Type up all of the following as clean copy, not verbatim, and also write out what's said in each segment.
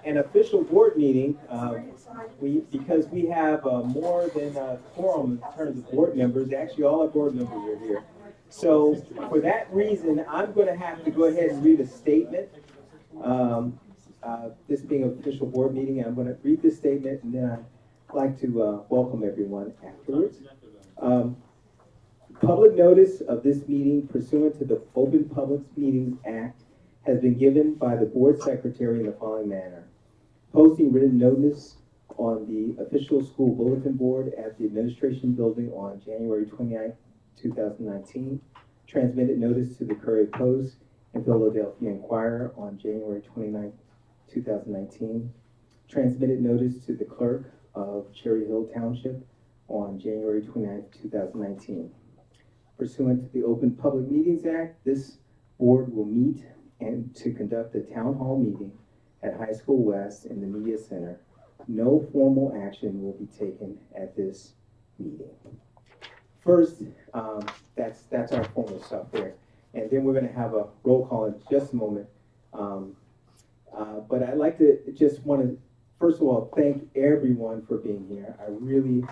an official board meeting, because we have more than a quorum in terms of board members. Actually, all our board members are here. So for that reason, I'm going to have to go ahead and read a statement. This being an official board meeting, I'm going to read this statement, and then I'd like to welcome everyone afterwards. Public notice of this meeting pursuant to the Open Public Meetings Act has been given by the board secretary in the following manner. Posting written notice on the official school bulletin board at the administration building on January 29, 2019. Transmitted notice to the Courier Post and Philadelphia Inquirer on January 29, 2019. Transmitted notice to the clerk of Cherry Hill Township on January 29, 2019. Pursuant to the Open Public Meetings Act, this board will meet and to conduct a town hall meeting at High School West in the Media Center. No formal action will be taken at this meeting. First, that's our formal stuff there. And then we're going to have a roll call in just a moment. But I'd like to just want to, first of all, thank everyone for being here. I really,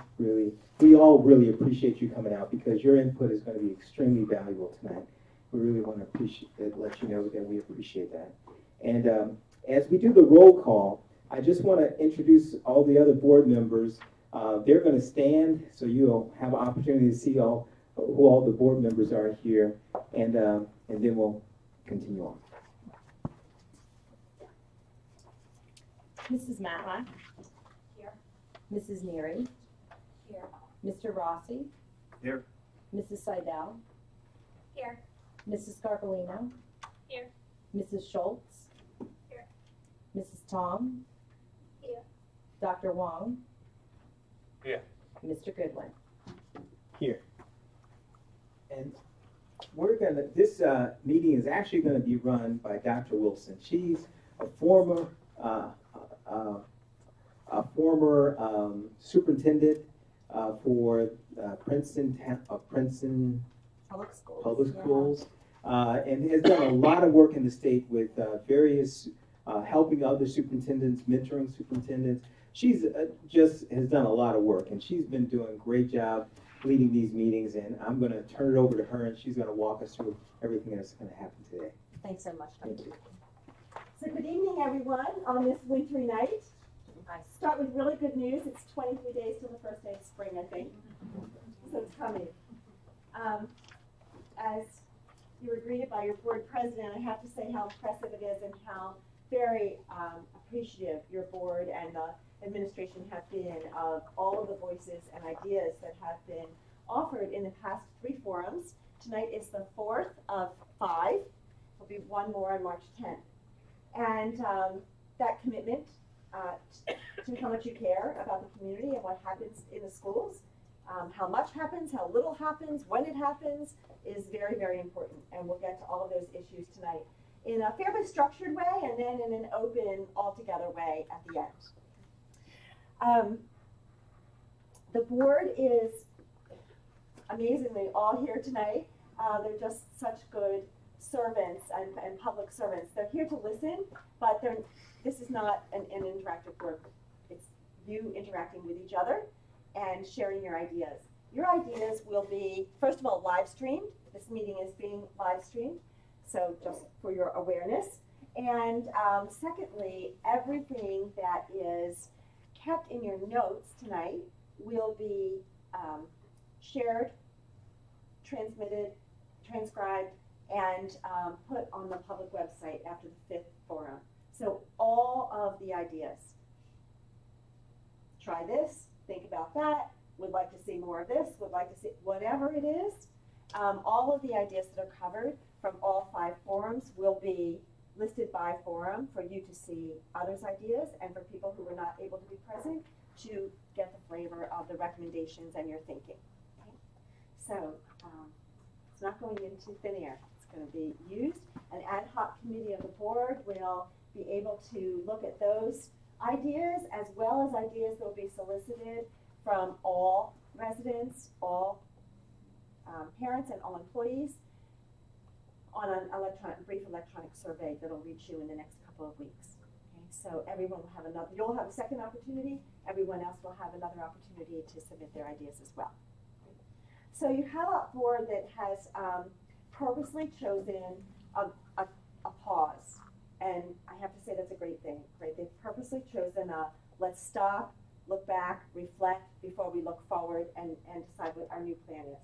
we all really appreciate you coming out because your input is going to be extremely valuable tonight. We really want to let you know that we appreciate that. And as we do the roll call, I just want to introduce all the other board members. They're going to stand, so you'll have an opportunity to see who all the board members are here, and then we'll continue on. Mrs. Matlack. Here. Mrs. Neary. Here. Mr. Rossi. Here. Mrs. Seidel. Here. Mrs. Scarpolino. Here. Mrs. Schultz. Here. Mrs. Tom. Here. Dr. Wong. Here. Mr. Goodwin. Here. And we're gonna, this meeting is actually gonna be run by Dr. Wilson. She's a former superintendent for Princeton Public Schools, and has done a lot of work in the state with various helping other superintendents, mentoring superintendents. She's just has done a lot of work, and she's been doing a great job leading these meetings. And I'm going to turn it over to her, and she's going to walk us through everything that's going to happen today. Thanks so much. Thank you. So good evening, everyone, on this wintry night. I start with really good news. It's 23 days till the first day of spring, I think. So it's coming. As you were greeted by your board president, I have to say how impressive it is and how very appreciative your board and the administration have been of all of the voices and ideas that have been offered in the past 3 forums. Tonight is the 4th of 5. There'll be one more on March 10th. And that commitment to how much you care about the community and what happens in the schools, how much happens, how little happens, when it happens, is very, very important. And we'll get to all of those issues tonight in a fairly structured way and then in an open, all-together way at the end. The board is amazingly all here tonight. They're just such good servants and public servants. They're here to listen, but this is not an interactive board. It's you interacting with each other and sharing your ideas. Your ideas will be, first of all, live streamed. This meeting is being live streamed, so just for your awareness. And secondly, everything that is kept in your notes tonight will be shared, transmitted, transcribed, and put on the public website after the 5th forum. So all of the ideas. Try this, think about that, would like to see more of this, would like to see whatever it is. All of the ideas that are covered from all 5 forums will be listed by forum for you to see others' ideas and for people who were not able to be present to get the flavor of the recommendations and your thinking. Okay? So it's not going into thin air. It's going to be used. An ad hoc committee of the board will be able to look at those ideas as well as ideas that will be solicited from all residents, all parents, and all employees on an brief electronic survey that will reach you in the next couple of weeks. Okay? So everyone will have another, you'll have a second opportunity, everyone else will have another opportunity to submit their ideas as well. So you have a board that has purposely chosen a pause. And I have to say that's a great thing, right? They've purposely chosen a let's stop, look back, reflect before we look forward and decide what our new plan is.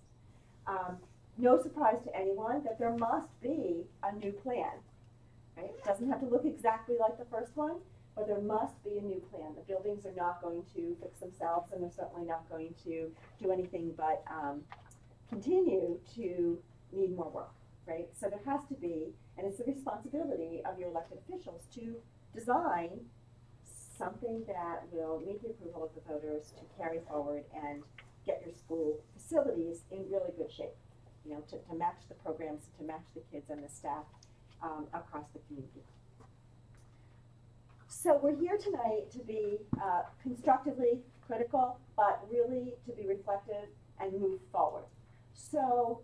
No surprise to anyone that there must be a new plan, right? It doesn't have to look exactly like the first one, but there must be a new plan. The buildings are not going to fix themselves, and they're certainly not going to do anything but continue to need more work, right? So there has to be, and it's the responsibility of your elected officials to design something that will meet the approval of the voters to carry forward and get your school facilities in really good shape, you know, to match the programs, to match the kids and the staff across the community. So we're here tonight to be constructively critical, but really to be reflective and move forward. So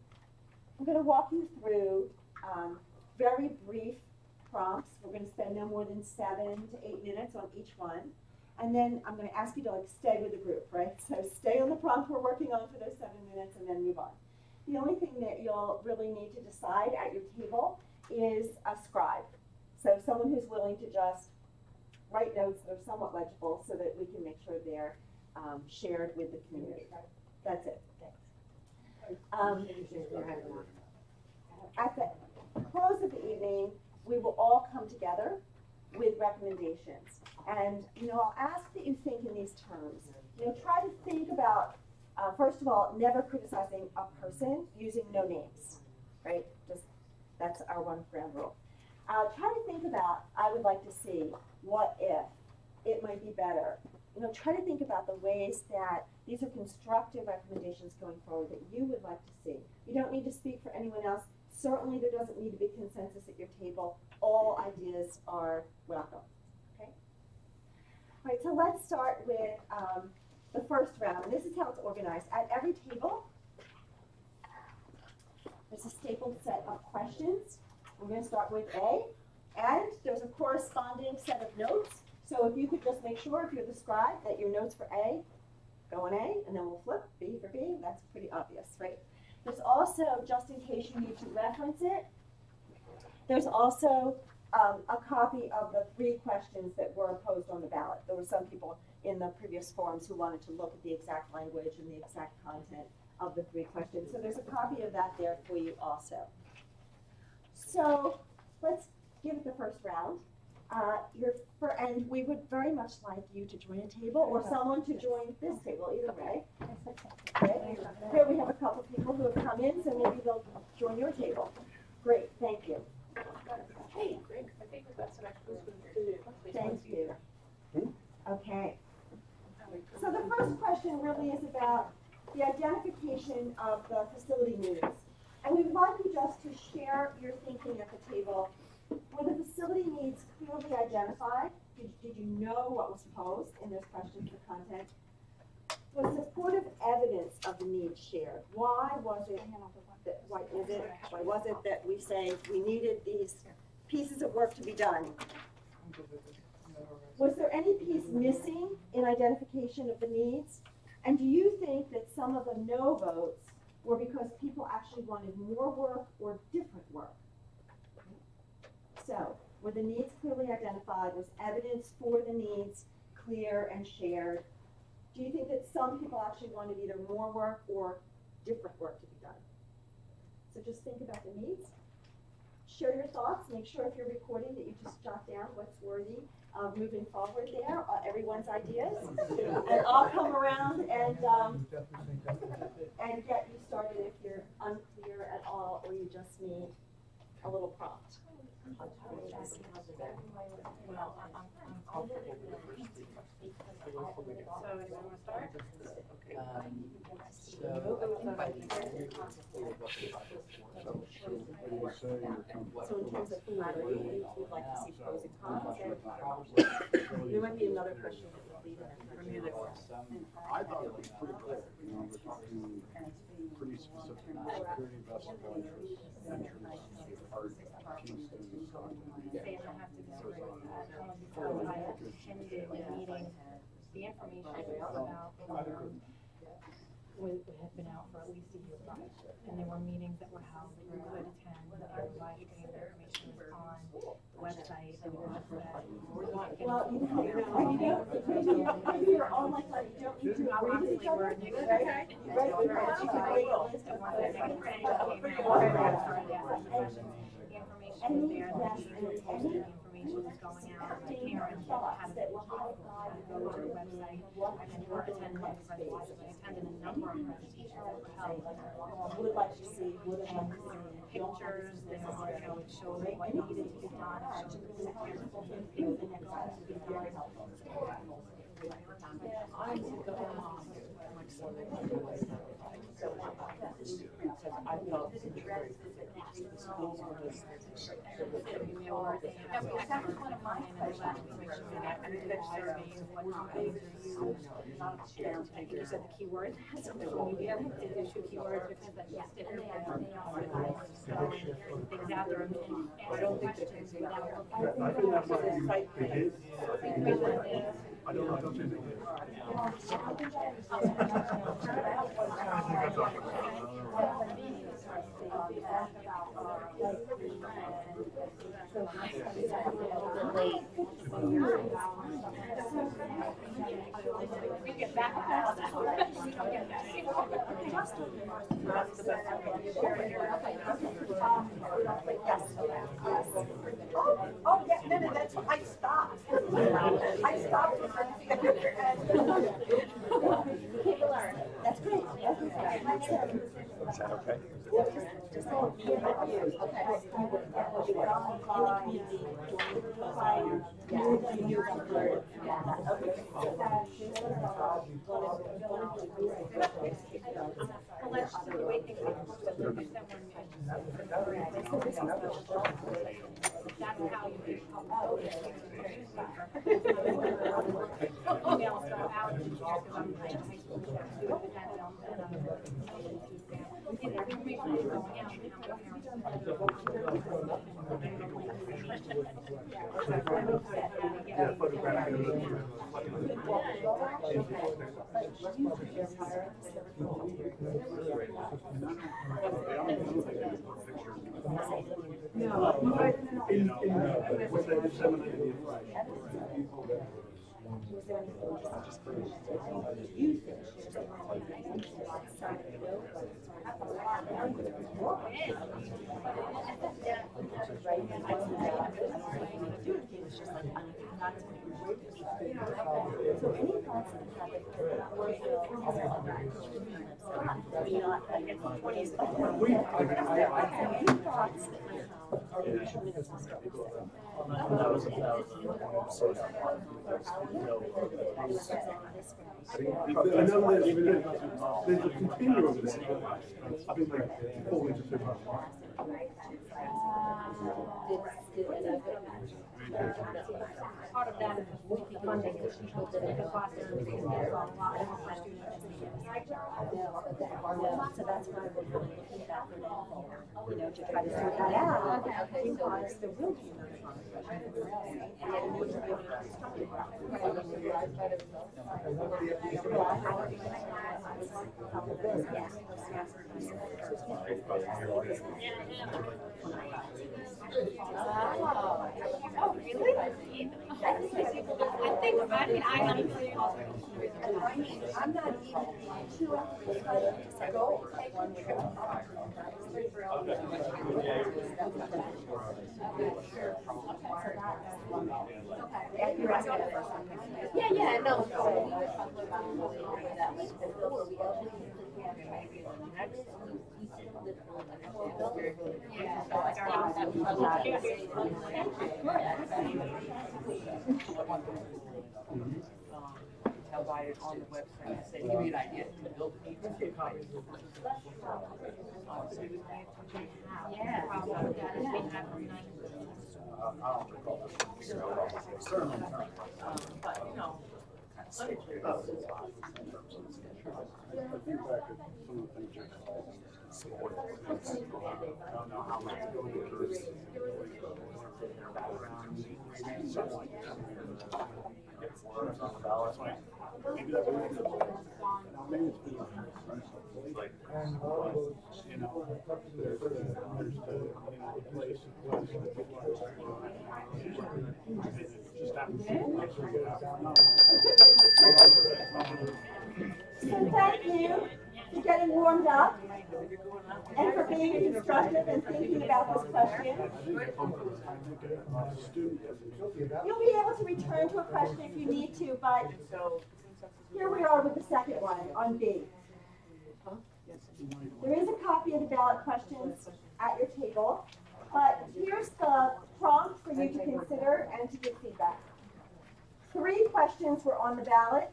I'm going to walk you through very brief prompts. We're going to spend no more than 7 to 8 minutes on each one. And then I'm going to ask you to stay with the group, right? So stay on the prompt we're working on for those 7 minutes and then move on. The only thing that you'll really need to decide at your table is a scribe. So someone who's willing to just write notes that are somewhat legible so that we can make sure they're shared with the community. That's it. At the close of the evening, we will all come together with recommendations. And, you know, I'll ask that you think in these terms. You know, try to think about, first of all, never criticizing a person using no names, right? Just, that's our one ground rule. Try to think about, I would like to see, what if, it might be better. You know, try to think about the ways that these are constructive recommendations going forward that you would like to see. You don't need to speak for anyone else. Certainly there doesn't need to be consensus at your table. All ideas are welcome, okay? All right, so let's start with the first round. And this is how it's organized. At every table, there's a stapled set of questions. We're going to start with A, and there's a corresponding set of notes. So if you could just make sure, if you're the scribe, that your notes for A go on A, and then we'll flip B for B. That's pretty obvious, right? There's also, just in case you need to reference it, there's also a copy of the 3 questions that were posed on the ballot. There were some people in the previous forums who wanted to look at the exact language and the exact content of the 3 questions. So there's a copy of that there for you also. So let's give it the first round. And we would very much like you to join a table or someone to join this table, either way. Okay. Here we have a couple people who have come in, so maybe they'll join your table. Great, thank you. Hey, great. I think that's an excellent. Thank you. Okay. So the first question really is about the identification of the facility needs. And we would like you just to share your thinking at the table. Were the facility needs clearly identified? Did you know what was posed in those questions for content? Was supportive evidence of the needs shared? Why was it that we say we needed these pieces of work to be done? Was there any piece missing in identification of the needs? And do you think that some of the no votes were because people actually wanted more work or different work? So, were the needs clearly identified? Was evidence for the needs clear and shared? Do you think that some people actually wanted either more work or different work to be done? So just think about the needs. Share your thoughts. Make sure if you're recording that you just jot down what's worthy of moving forward there, everyone's ideas. And I'll come around and get you started if you're unclear at all or you just need a little prompt. Well, I'm comfortable with the first 3 questions. So, do you want to start? So in terms of collaborating, we'd like to see pros and cons. There might be another question that would lead in that. I thought it was pretty clear. You know, we're talking pretty specific security investment interests, art, Kingston, Scotland, Arizona. I attended the meeting, the information was about, had been out for at least a year prior. And there were meetings that were held that you could attend, and the live stream information was on the website, and it was that. Well, you're all like, you don't need to agree with each other. Obviously, we're Right? Right. We're on the list of ones that came out. The information was there, the teachers posted the information was going out, the parents had to go to the website, and were attending the presentations. I attended a number of presentations that were held. Would like to see, would have liked to see. Pictures, there were, it showed what needed to be done, it showed the steps to be done. I think you said the keyword, social media, did you shoot keywords because that just didn't things out there and I don't think that questions I without. think that's what the site is. I don't know. I don't think they did. We get back fast. We don't get back. Oh, yeah, no, that's why I stopped. I stopped. That's great. Is that okay? Well, that's just the way things are posted. That's how you get emails go out to because I'm high school student, and that's information is going out and how Yeah, photographic. No, when they disseminate the information. So any thoughts on how they any thoughts I know there's a continuum of this. I think they fall into two parts. part of that is the funding, the cost of everything is a lot more for students. So that's why we're really looking back for now, you know, to try to sort that out. Because there will be another Oh, really? I think about it, I'm not even two hours to go take one Yeah, no. Tell by it on the website, say, give you an idea to build it. Yeah. But, you know, I think back at some of the things don't know how much going through their background, something like that. Get words on the ballot. Maybe that would be maybe it's being like, you know, there's the place just happens to make sure you have. So thank you for getting warmed up and for being constructive and thinking about this question. You'll be able to return to a question if you need to, but here we are with the second one on B. There is a copy of the ballot questions at your table, but here's the prompt for you to consider and to give feedback. 3 questions were on the ballot,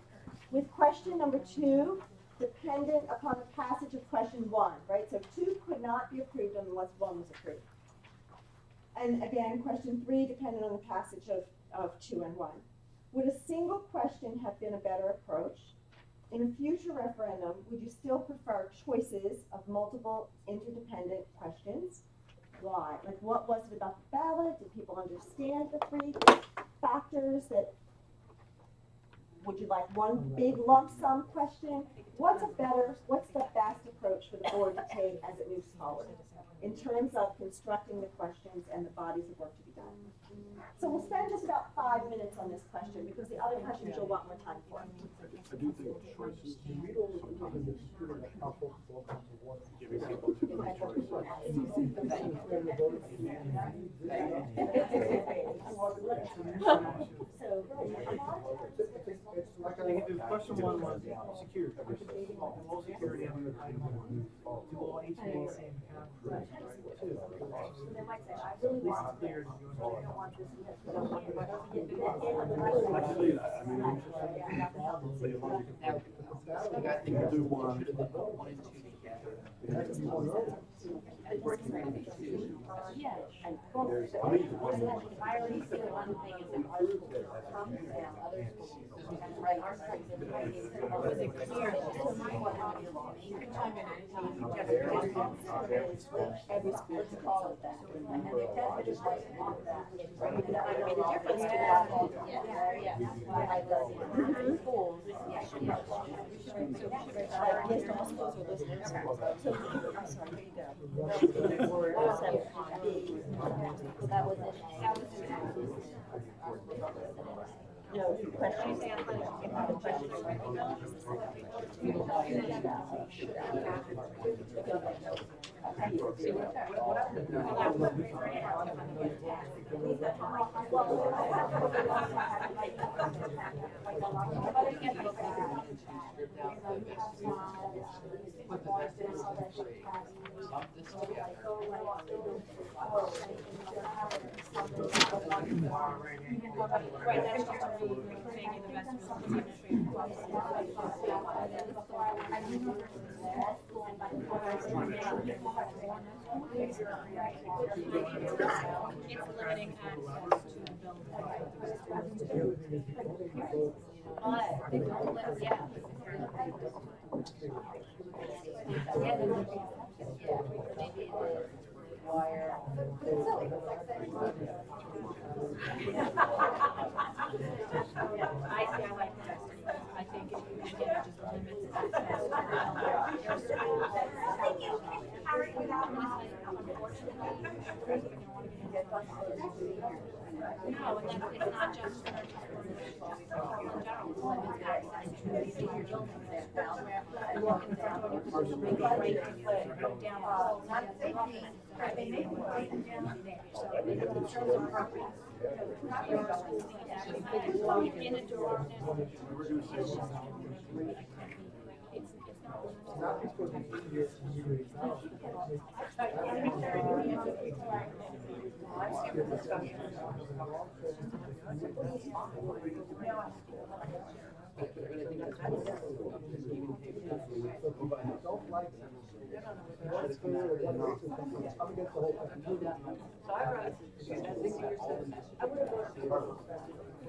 with question number 2 dependent upon the passage of question 1, right? So 2 could not be approved unless 1 was approved. And again, question 3 depended on the passage of 2 and 1. Would a single question have been a better approach? In a future referendum, would you still prefer choices of multiple interdependent questions? Why? Like, what was it about the ballot? Did people understand the 3 factors? That would you like one big lump sum question? What's the best approach for the board to take as it moves forward in terms of constructing the questions and the bodies of work to be done? So we'll spend just about 5 minutes on this question because the other questions you'll want more time for. I do think choices sometimes giving people too many choices. If question 1 was security, all security on the item 1, do all HVAC have two? This is clear. Actually, I mean, I think you do one and 2 together. And working for the 2. There's, I mean, I already said one thing is that our schools are pumping down other schools. Right, our schools in the was it clear that this is what happened? You can chime in anytime. Every school is all of that. And the definition of that. And that would be the difference to that. Yeah. Why does it? Schools. Yes, all schools are listening. So, I'm sorry, here you go. That was it. No, questions? Right, that's just making the best it's limiting access to the building. But they don't let, yeah. Maybe it require. I like that. I think it just limits access. No, and it's not just in general, limits access to these buildings as well. Walking down, down, they make them right down there, so it shows a purpose. In a door.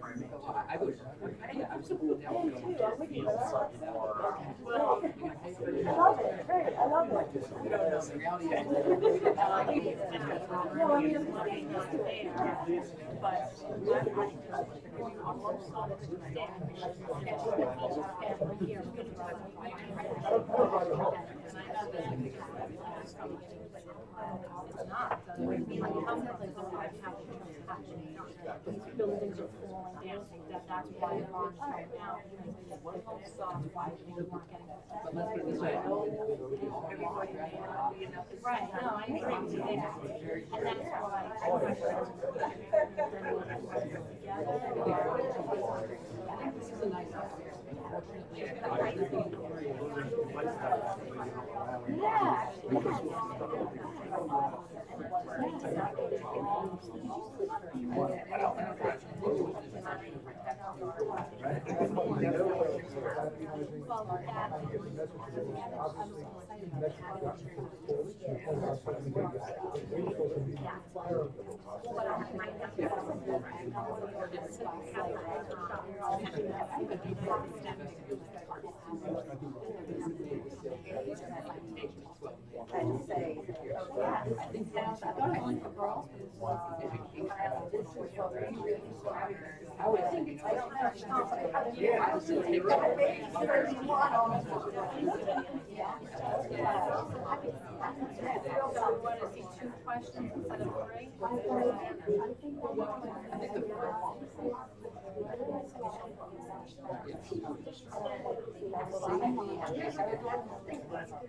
I would, yeah, I'm super down. Me too, I'm with you, but I like that. Well, I love it, great, I love it. you don't know, the reality is. No, I mean, I'm used to it. But I'm almost on the stand. It's not. I mean, like, how many things don't have happening? These buildings are falling down, that's why the bonds going down. One home saw why things weren't getting. But let's put it this way. Right, no, I agree with you there. And that's And say, I would think it's. So what is he, 2 questions instead of 3?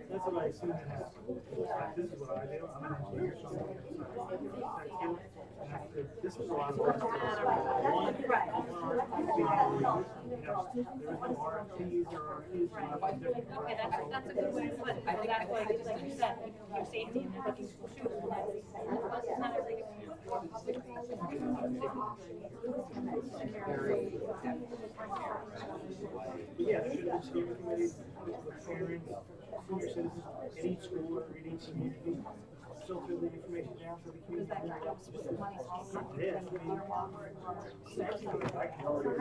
That's what I assume it has. This is what I do. I'm an engineer, so this is a lot of work. There was no RFPs or RFQs. Okay, that's a good way to put it. That's why, like you said, your safety and you're looking for shooters. That's not everything. Yeah, there should be steering committees with parents, senior citizens, any school or any community, filter the information down so the community can yeah, I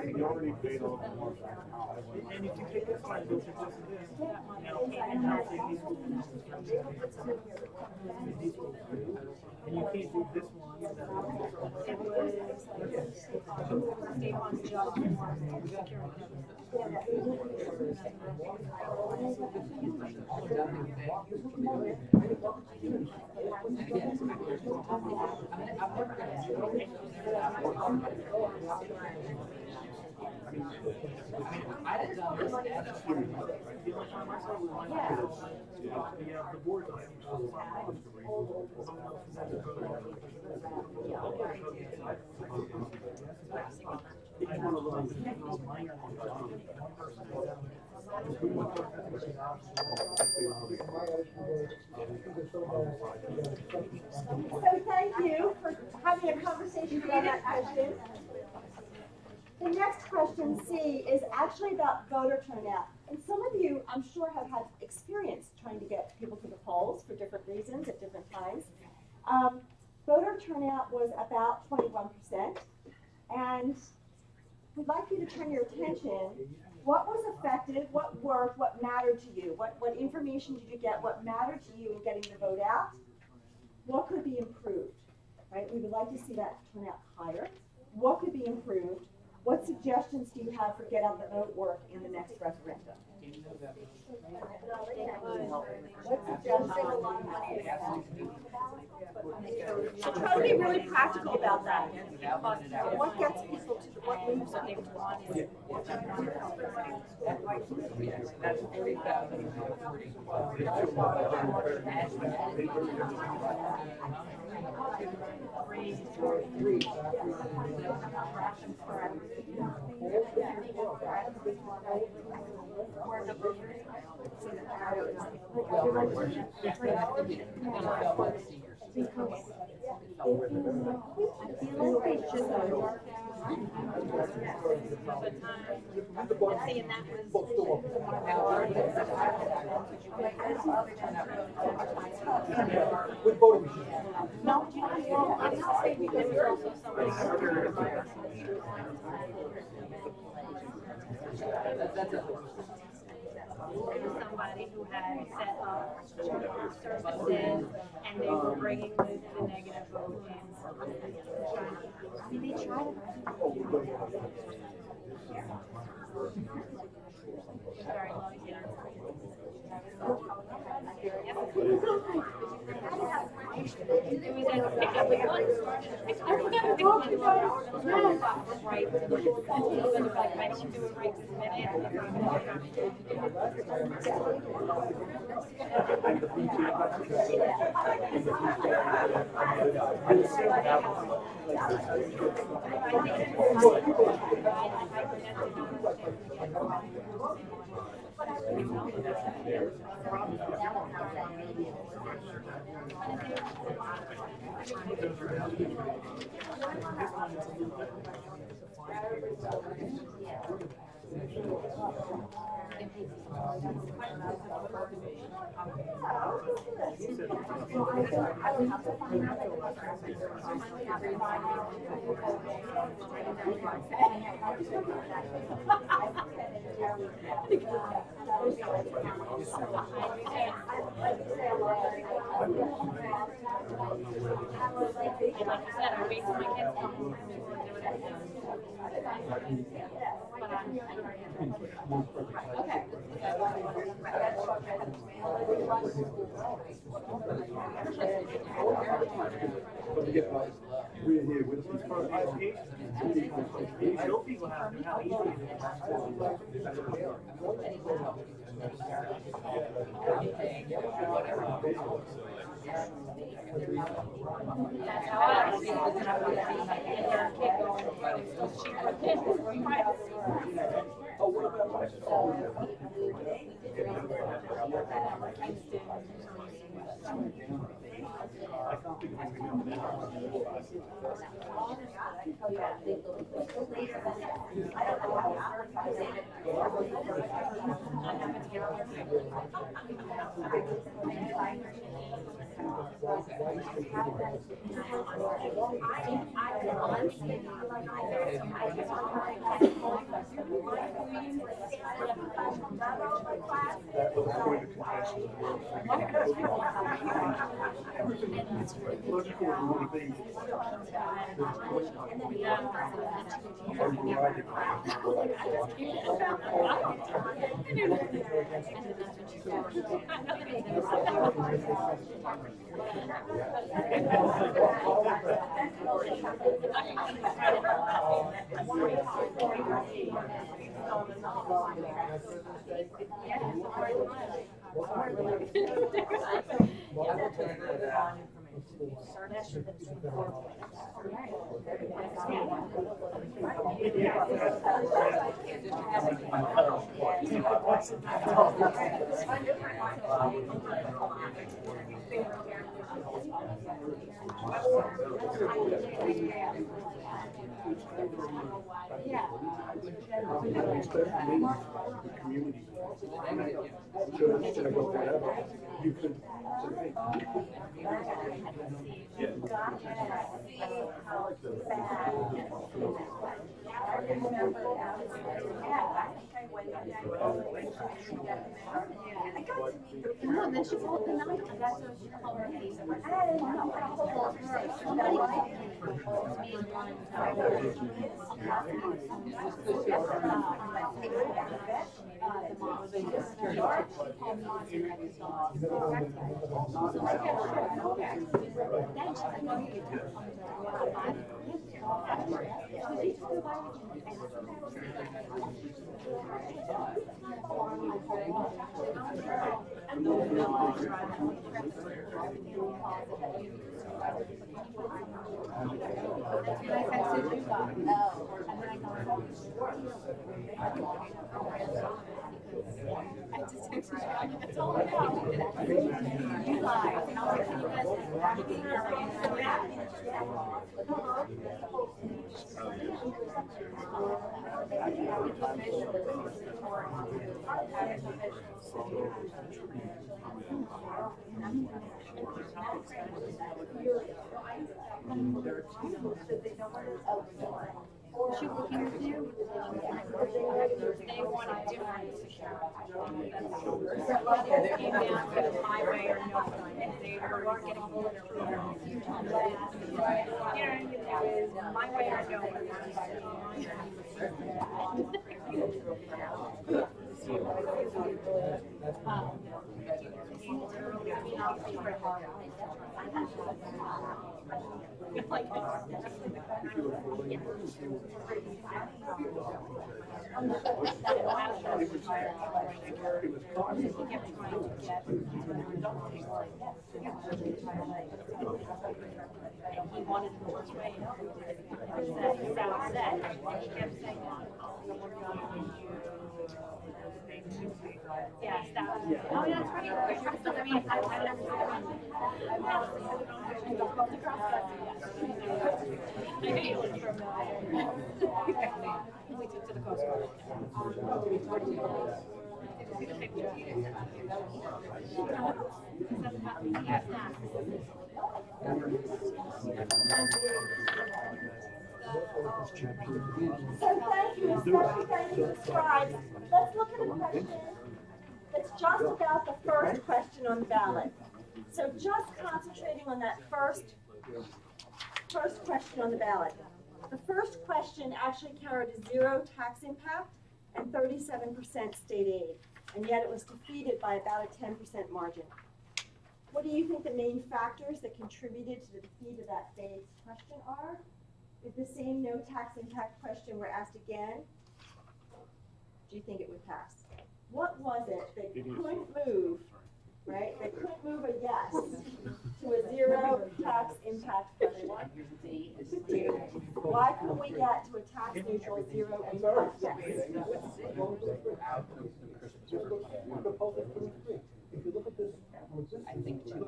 mean, you already paid all the money. And if you take this one, filter just this, and now take these schools and these schools. And you can't do this one without. State wants jobs and security. The board. So thank you for having a conversation about that question. The next question, C, is actually about voter turnout. And some of you, I'm sure, have had experience trying to get people to the polls for different reasons at different times. Voter turnout was about 21%. And we'd like you to turn your attention. What was effective? What worked? What mattered to you? What information did you get? What mattered to you in getting the vote out? What could be improved? Right? We would like to see that turnout higher. What could be improved? What suggestions do you have for get out the vote work in the next referendum? What suggestions? So try to be really practical about that. What gets people to what moves that they want? That's 30,000. See, and that With photo machine. no, well, I'm not saying because there was also somebody. There was somebody who had set up services and they were bringing the negative vote in. I mean, they tried it. Sorry, love you. It was at pick up at once. Right. Like, I should do it right this minute. We're here with this part of education. Show people how easy it I can't think of anything else that was going to confession. It's logical and one thing. Community, church, whatever, you could. No, and then she told the number, and that's what she called her face. That's all I know. You lied, and I was like, can you guys She looking with you? They want a different security. It came down to my way or no way. They were getting bulletproof. You know, my way or no way. He wanted the worst way. Yes, that was. Oh, yeah, that's right. I mean, I've never seen we took to the Coast Guard. So thank you, especially thank you to the scribes. Let's look at a question that's just about the first question on the ballot. So just concentrating on that first question on the ballot. The first question actually carried a 0 tax impact and 37% state aid, and yet it was defeated by about a 10% margin. What do you think the main factors that contributed to the defeat of that base question are? If the same no tax impact question were asked again, do you think it would pass? What was it that couldn't move, right? That couldn't move a yes to a 0 tax impact question? Why couldn't we get to a tax neutral 0 impact yes? I think too.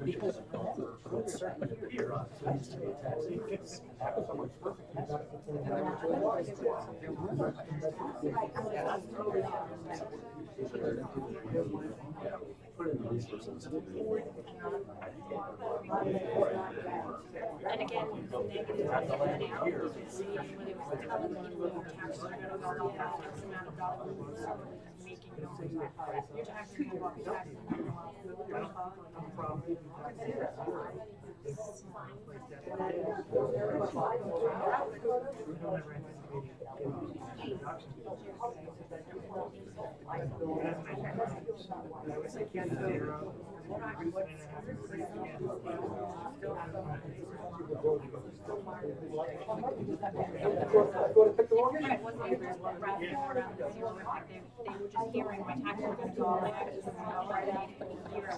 Because certain here, and again, negative now, see where they were telling people your taxes are gonna go up X amount of dollars, making your taxes go up, your taxes go they were just hearing my taxes are going to go up X amount right out for the year.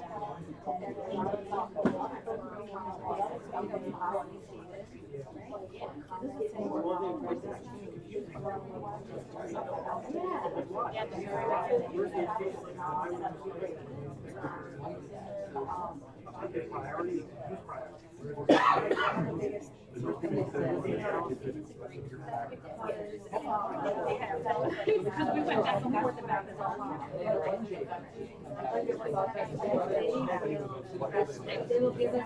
Because we went back and forth about this all along. They will give us,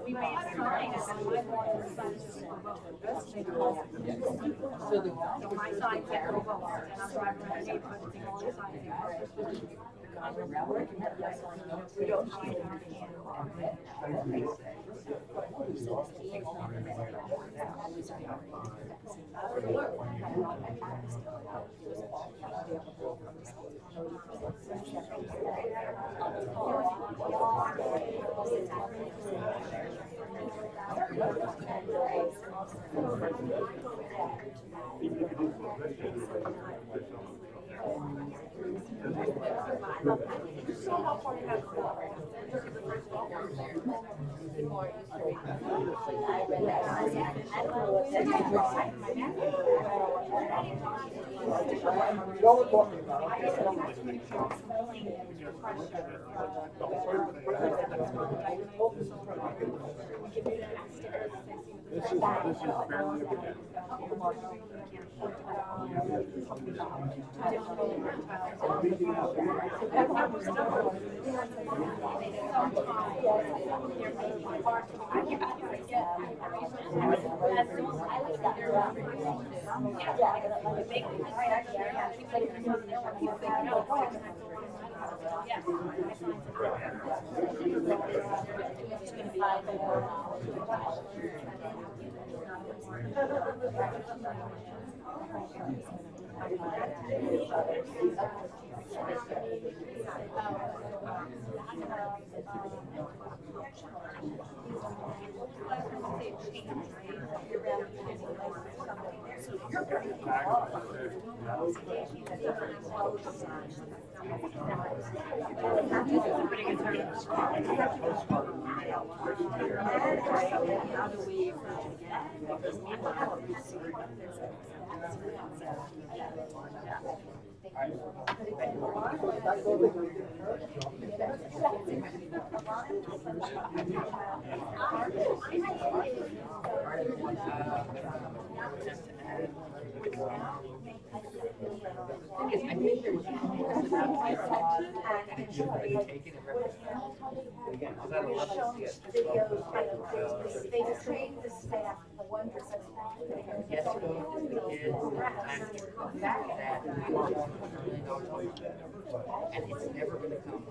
we made signs and my lawyer signed this for vote. So my sign said no vote, and I'm driving around the neighborhood putting all the signs in. We don't hide our So how far you have to go? This is the first golf course there. People are used to reading. I read that. I don't know what's in No one talking about This is fairly evident. They trained the staff, the 1%. Yes, and it's never going to come.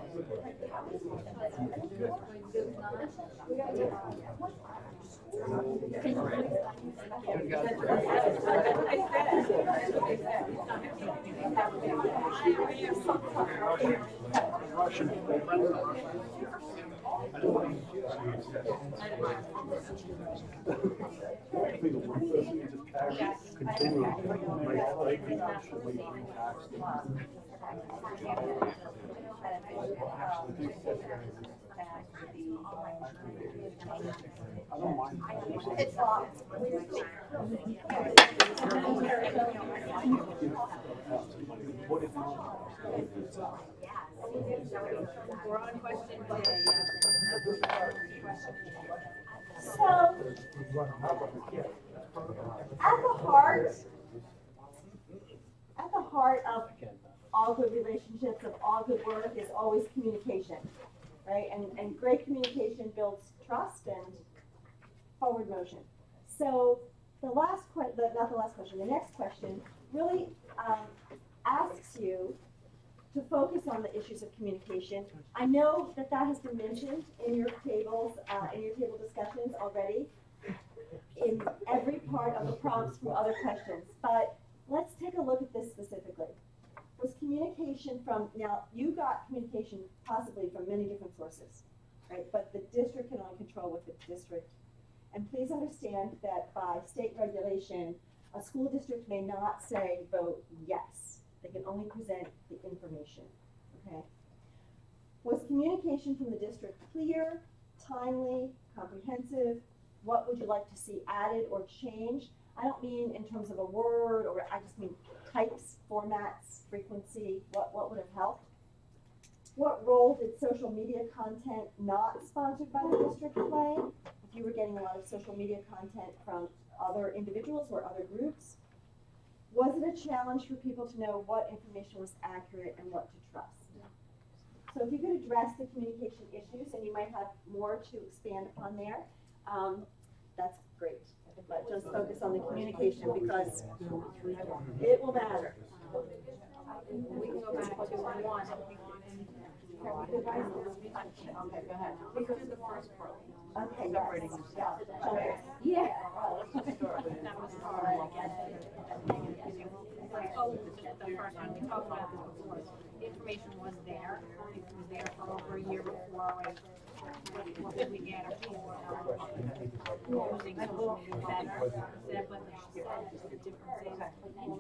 It's locked. We're on question today. So, at the heart of all good relationships, of all good work, is always communication, right? And great communication builds trust and forward motion. So the next question really asks you to focus on the issues of communication. I know that has been mentioned in your tables, in your table discussions already, in every part of the prompts from other questions, but let's take a look at this specifically. Was communication now you got communication possibly from many different sources, right? But the district can only control what the district. And please understand that by state regulation, a school district may not say vote yes. They can only present the information, okay? Was communication from the district clear, timely, comprehensive? What would you like to see added or changed? I don't mean in terms of a word, or I just mean types, formats, frequency, what would have helped? What role did social media content not sponsored by the district play? If you were getting a lot of social media content from other individuals or other groups, was it a challenge for people to know what information was accurate and what to trust? So if you could address the communication issues, and you might have more to expand upon there, that's great. But just focus on the communication because it will matter. We can go back to one. Okay, go ahead. We could do the first part. Okay, Separating yeah. That was hard. Oh, the first one, we talked about this before. The information was there. It was there for over a year before what did we get for using social media better. That but the differences in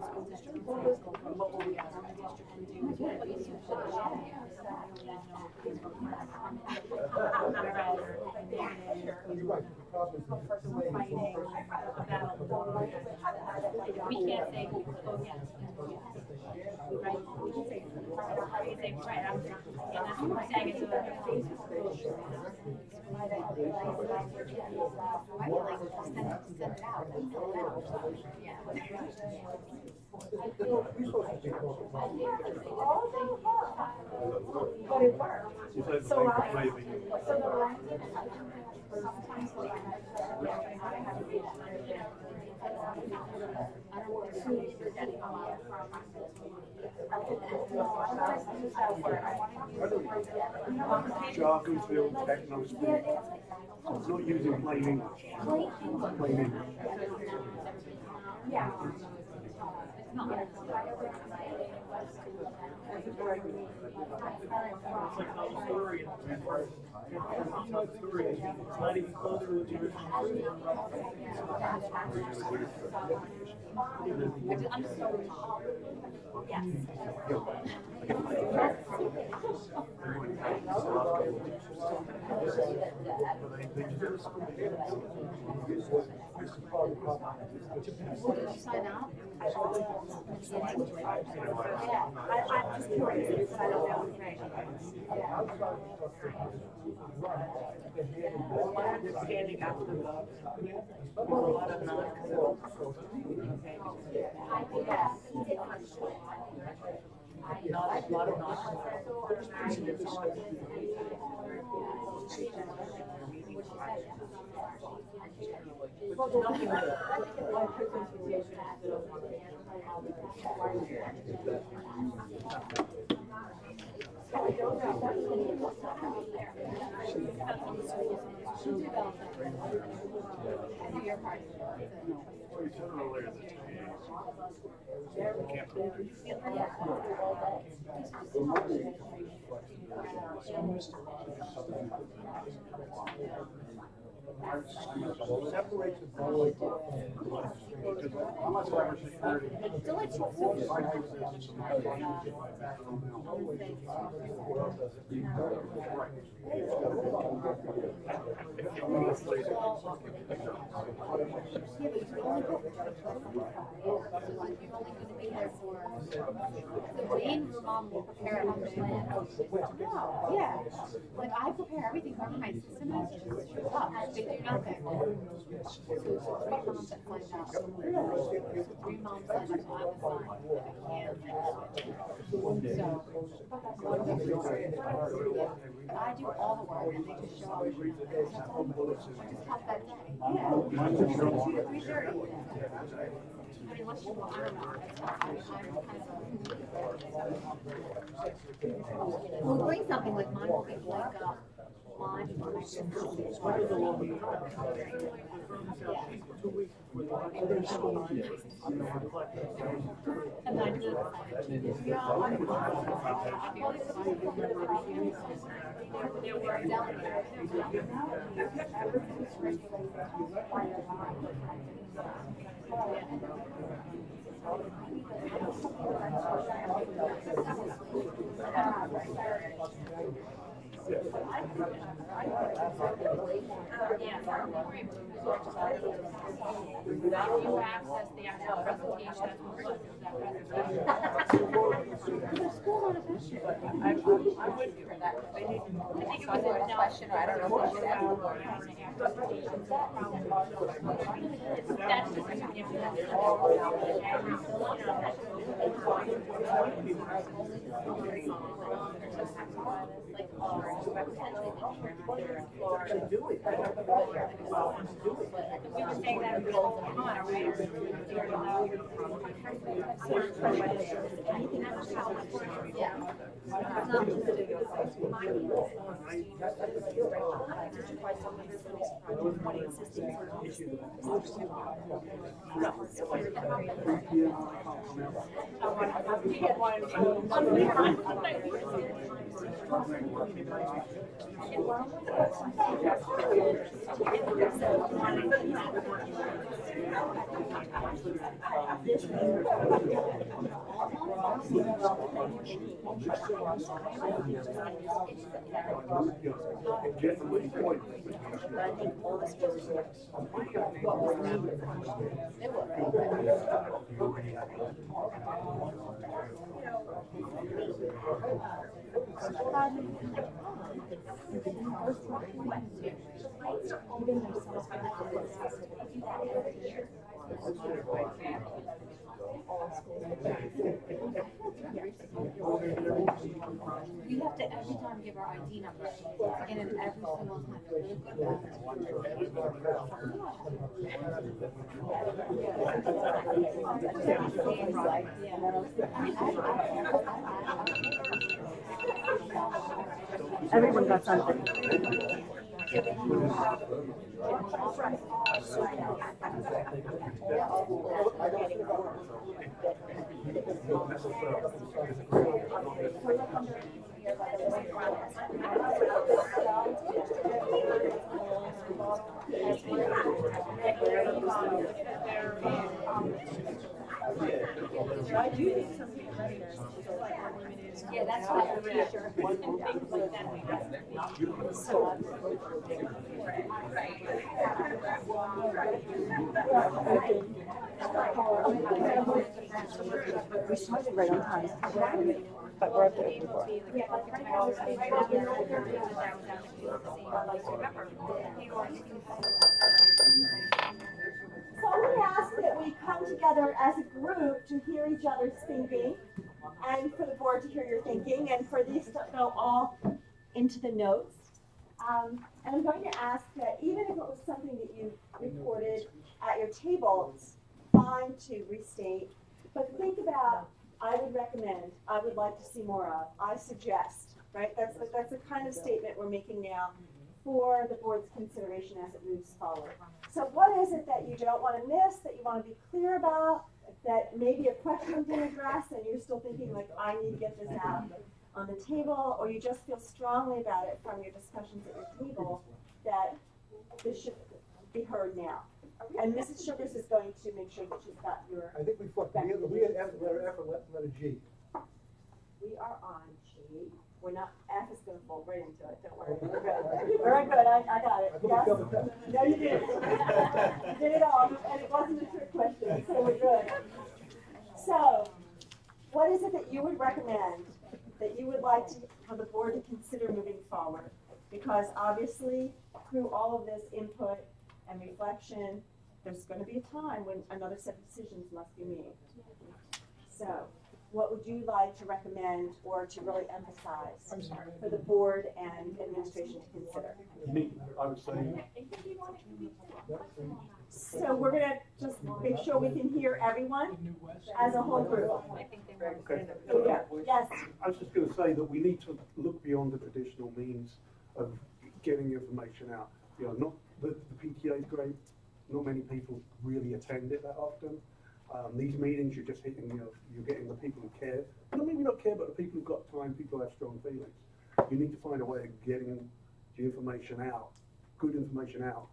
school district and what we got from the district and do what you should didn't know if these were plans. Whereas negative, fighting a battle. We can't say, oh yes, right? We can say, right, and that's what we're saying, it's a Facebook post. I feel like send it out, email it out. Yeah. But it worked. So sometimes when I have to be Jargon-filled techno speak. It's not using plain English. Plain English. yeah. It's like how the story it's not even closer to the original I'm so yes. Did you sign up? Yeah, I'm just curious, but I don't know. My understanding after the a lot of non-committal. Not a lot of Separates the public. Unless cybersecurity. Your mom will prepare it on the plan. Yeah. Like I prepare everything for my system and it's just shows up. They do nothing. So 3 moms that find out. 3 moms that I was fine. I do all the work and they just show up. I just come that day. Yeah. 2 to 3:30. I mean, unless you want, I don't know. We'll bring something like mine will be like lunch or and I do You access the actual presentation as well as that presentation. I would do that. I think it was a question, or I don't know what you said. That's just a we were saying that we all come on, are we? Yeah. Get the money point. But I think all this was what was needed. We have to every time give our ID number, and then every single time, really good. Everyone got something. I do think some people are there. Yeah, that's what I'm pretty sure. We started right on time, but we're up there before. So I'm going to ask that we come together as a group to hear each other's thinking, and for the board to hear your thinking, and for these to go all into the notes. And I'm going to ask that even if it was something that you reported at your table, it's fine to restate, but think about, I would recommend, I would like to see more of, I suggest, right? That's the kind of statement we're making now for the board's consideration as it moves forward. So what is it that you don't want to miss, that you want to be clear about, that maybe a question didn't address and you're still thinking like, I need to get this out on the table, or you just feel strongly about it from your discussions at your table, that this should be heard now. And Mrs. Sugars is going to make sure that she's got your. I think we had letter F or letter G. We are on G. We're not, F is going to fold right into it, don't worry. We're good. Very good, I got it. Yes? No, you didn't. You did it all, and it wasn't a trick question, so we're good. So, what is it that you would recommend, that you would like for the board to consider moving forward? Because obviously, through all of this input and reflection, there's going to be a time when another set of decisions must be made. So, what would you like to recommend or to really emphasize for the board and administration to consider? Me, I would say. So we're going to just make sure we can hear everyone as a whole group. Okay. Yes. I was just going to say that we need to look beyond the traditional means of getting information out. You know, not the PTA is great. Not many people really attend it that often. These meetings, you're just hitting, you're getting the people who care. Not maybe not care, but the people who've got time, people who have strong feelings. You need to find a way of getting the information out, good information out,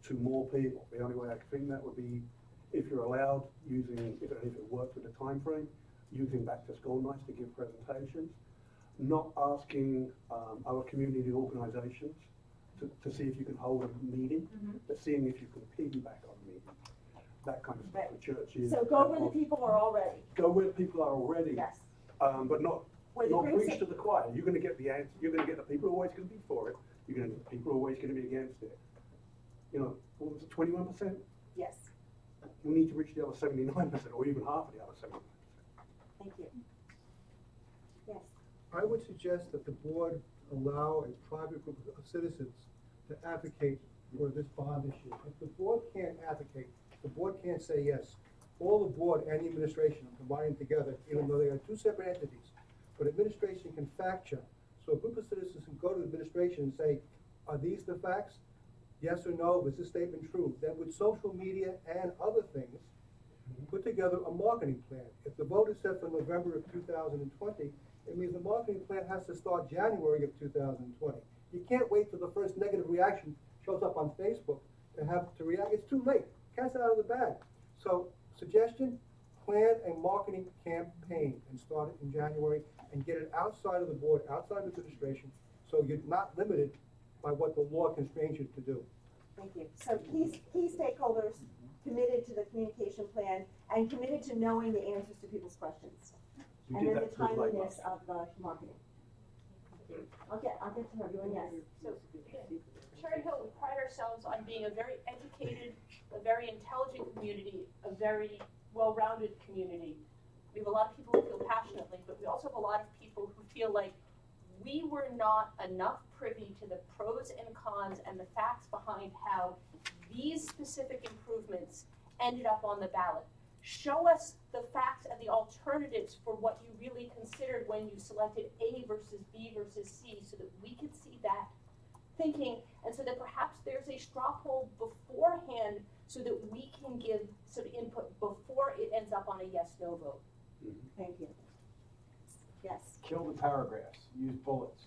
to more people. The only way I can think that would be, if you're allowed, using, if it works with the time frame, using back to school nights to give presentations, not asking our community organisations to see if you can hold a meeting, but seeing if you can piggyback on a meeting. That kind of stuff with churches. So go where the people are already. Go where the people are already. Yes. But not preach to the choir. You're going to get the answer. You're going to get the people who are always going to be for it. You're going to get the people who are always going to be against it. You know, what was it, 21%? Yes. We need to reach the other 79%, or even half of the other 79%. Thank you. Yes. I would suggest that the board allow a private group of citizens to advocate for this bond issue. If the board can't advocate, the board can't say yes. All the board and the administration are combining together, even though they are two separate entities. But administration can fact check. So a group of citizens can go to administration and say, are these the facts? Yes or no, is this statement true? Then with social media and other things, put together a marketing plan. If the vote is set for November of 2020, it means the marketing plan has to start January of 2020. You can't wait till the first negative reaction shows up on Facebook to react. It's too late. Cat's out of the bag. So, suggestion, plan a marketing campaign and start it in January and get it outside of the board, outside of the administration, so you're not limited by what the law constrains you to do. Thank you. So key stakeholders committed to the communication plan and committed to knowing the answers to people's questions. You And did then the that through like- timeliness of the marketing. I'll get to everyone, yes. So, Cherry Hill, we pride ourselves on being a very educated, a very intelligent community, a very well-rounded community. We have a lot of people who feel passionately, but we also have a lot of people who feel like we were not enough privy to the pros and cons and the facts behind how these specific improvements ended up on the ballot. Show us the facts and the alternatives for what you really considered when you selected A versus B versus C, so that we could see that thinking, and so that perhaps there's a straw poll beforehand so that we can give some input before it ends up on a yes/no vote. Thank you. Yes. Kill the paragraphs, use bullets.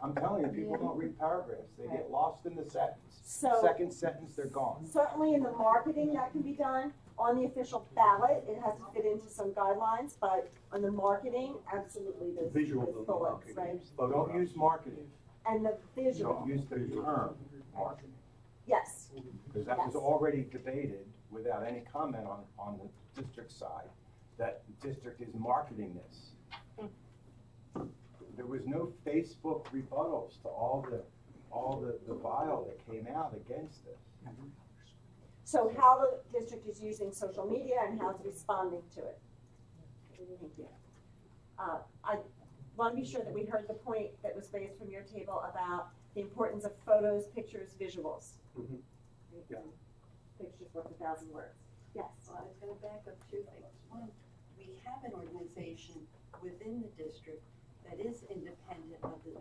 I'm telling you, people don't read paragraphs, they get lost in the sentence. So- Second sentence, they're gone. Certainly in the marketing that can be done. On the official ballot, it has to fit into some guidelines, but on the marketing, absolutely there's Visual bullets, right? But don't use marketing, And the visual, don't use the term marketing, yes. because that was Yes. already debated without any comment on the district side, that the district is marketing this. There was no Facebook rebuttals to all the vile that came out against this. So how the district is using social media and how it's responding to it. Thank you. I want to be sure that we heard the point that was raised from your table about the importance of photos, pictures, visuals. Mhm. Yeah. Pictures worth 1,000 words. Yes. Well, I was gonna back up two things. One, we have an organization within the district that is independent of the,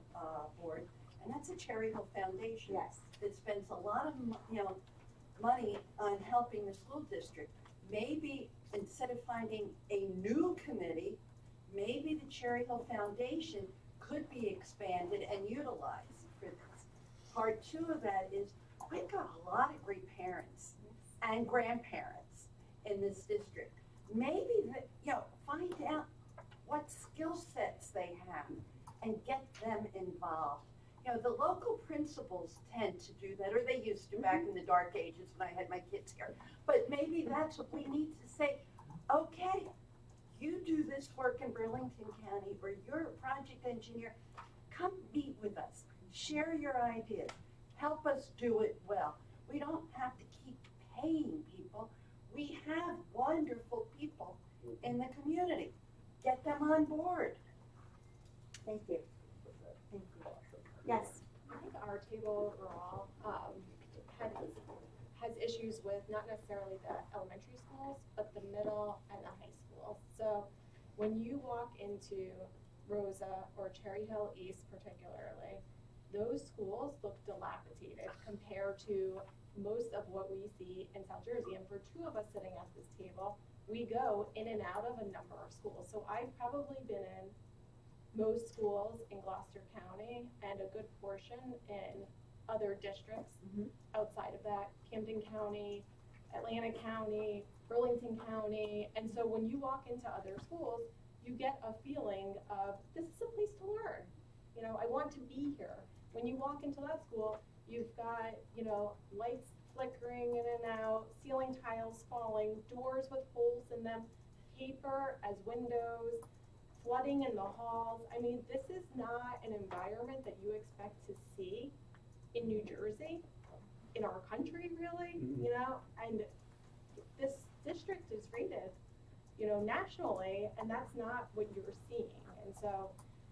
board, and that's the Cherry Hill Foundation. Yes. That spends a lot of, money on helping the school district. Maybe instead of finding a new committee, maybe the Cherry Hill Foundation could be expanded and utilized for this. Part two of that is, we've got a lot of great parents and grandparents in this district. Maybe find out what skill sets they have and get them involved. The local principals tend to do that, or they used to back in the dark ages when I had my kids here. But maybe that's what we need to say, okay, you do this work in Burlington County, or you're a project engineer, come meet with us, share your ideas, help us do it well. We don't have to keep paying people. We have wonderful people in the community. Get them on board. Thank you. Thank you. Yes. I think our table overall has issues with not necessarily the elementary schools, but the middle and the high schools. So when you walk into Rosa or Cherry Hill East particularly, those schools look dilapidated compared to most of what we see in South Jersey. And for two of us sitting at this table, we go in and out of a number of schools. So I've probably been in most schools in Gloucester County and a good portion in other districts outside of that, Camden County, Atlanta County, Burlington County. And so when you walk into other schools, you get a feeling of, this is a place to learn. I want to be here. When you walk into that school, you've got, lights flickering in and out, ceiling tiles falling, doors with holes in them, paper as windows, flooding in the halls. I mean, this is not an environment that you expect to see in New Jersey, in our country, really, and this district is rated, nationally, and that's not what you're seeing. And so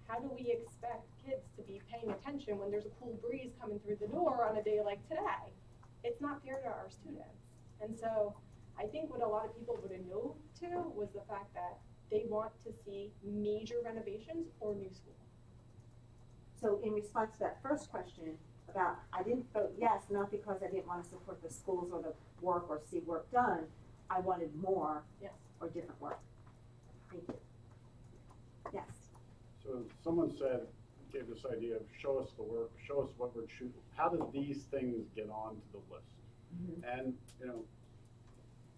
how do we expect kids to be paying attention when there's a cool breeze coming through the door on a day like today? It's not fair to our students. And so I think what a lot of people would have known too was the fact that they want to see major renovations or new school. So in response to that first question about, I didn't vote yes, not because I didn't want to support the schools or the work or see work done. I wanted more or different work. Thank you. Yes. So someone gave this idea of show us the work, show us what we're shooting. How do these things get onto the list? And,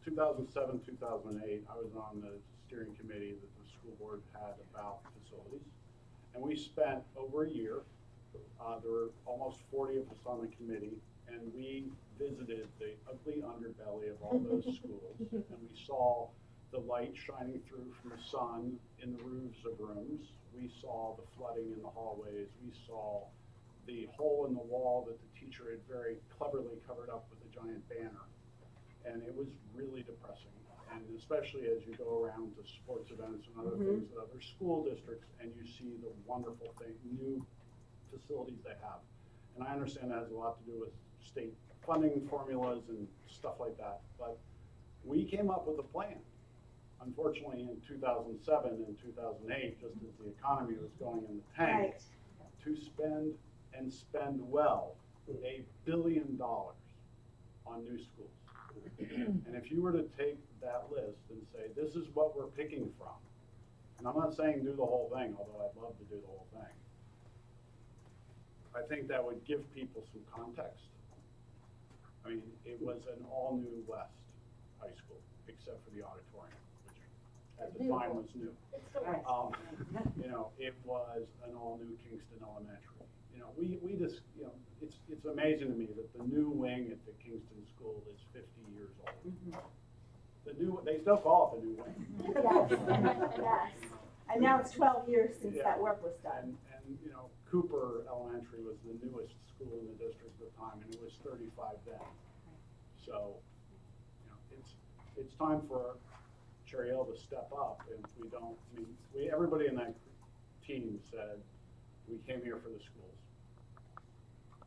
2007, 2008, I was on the steering committee that the school board had about facilities. And we spent over a year, there were almost 40 of us on the committee, and we visited the ugly underbelly of all those schools. And we saw the light shining through from the sun in the roofs of rooms. We saw the flooding in the hallways. We saw the hole in the wall that the teacher had very cleverly covered up with a giant banner. And it was really depressing. And especially as you go around to sports events and other things at other school districts, and you see the wonderful new facilities they have. And I understand that has a lot to do with state funding formulas and stuff like that. But we came up with a plan. Unfortunately, in 2007 and 2008, just as the economy was going in the tank, to spend and spend well $1 billion on new schools. And if you were to take that list and say, this is what we're picking from, and I'm not saying do the whole thing, although I'd love to do the whole thing, I think that would give people some context. I mean, it was an all-new West High School, except for the auditorium, which at the time was new. You know, it was an all-new Kingston Elementary. You know, we just, you know, it's amazing to me that the new wing at the Kingston School is 50 years old. The new, they still call it the new wing. Yes. And now it's 12 years since that work was done. And you know, Cooper Elementary was the newest school in the district at the time, and it was 35 then. So, you know, it's time for Cherry Hill to step up. And we don't, I mean, everybody in that team said, we came here for the schools.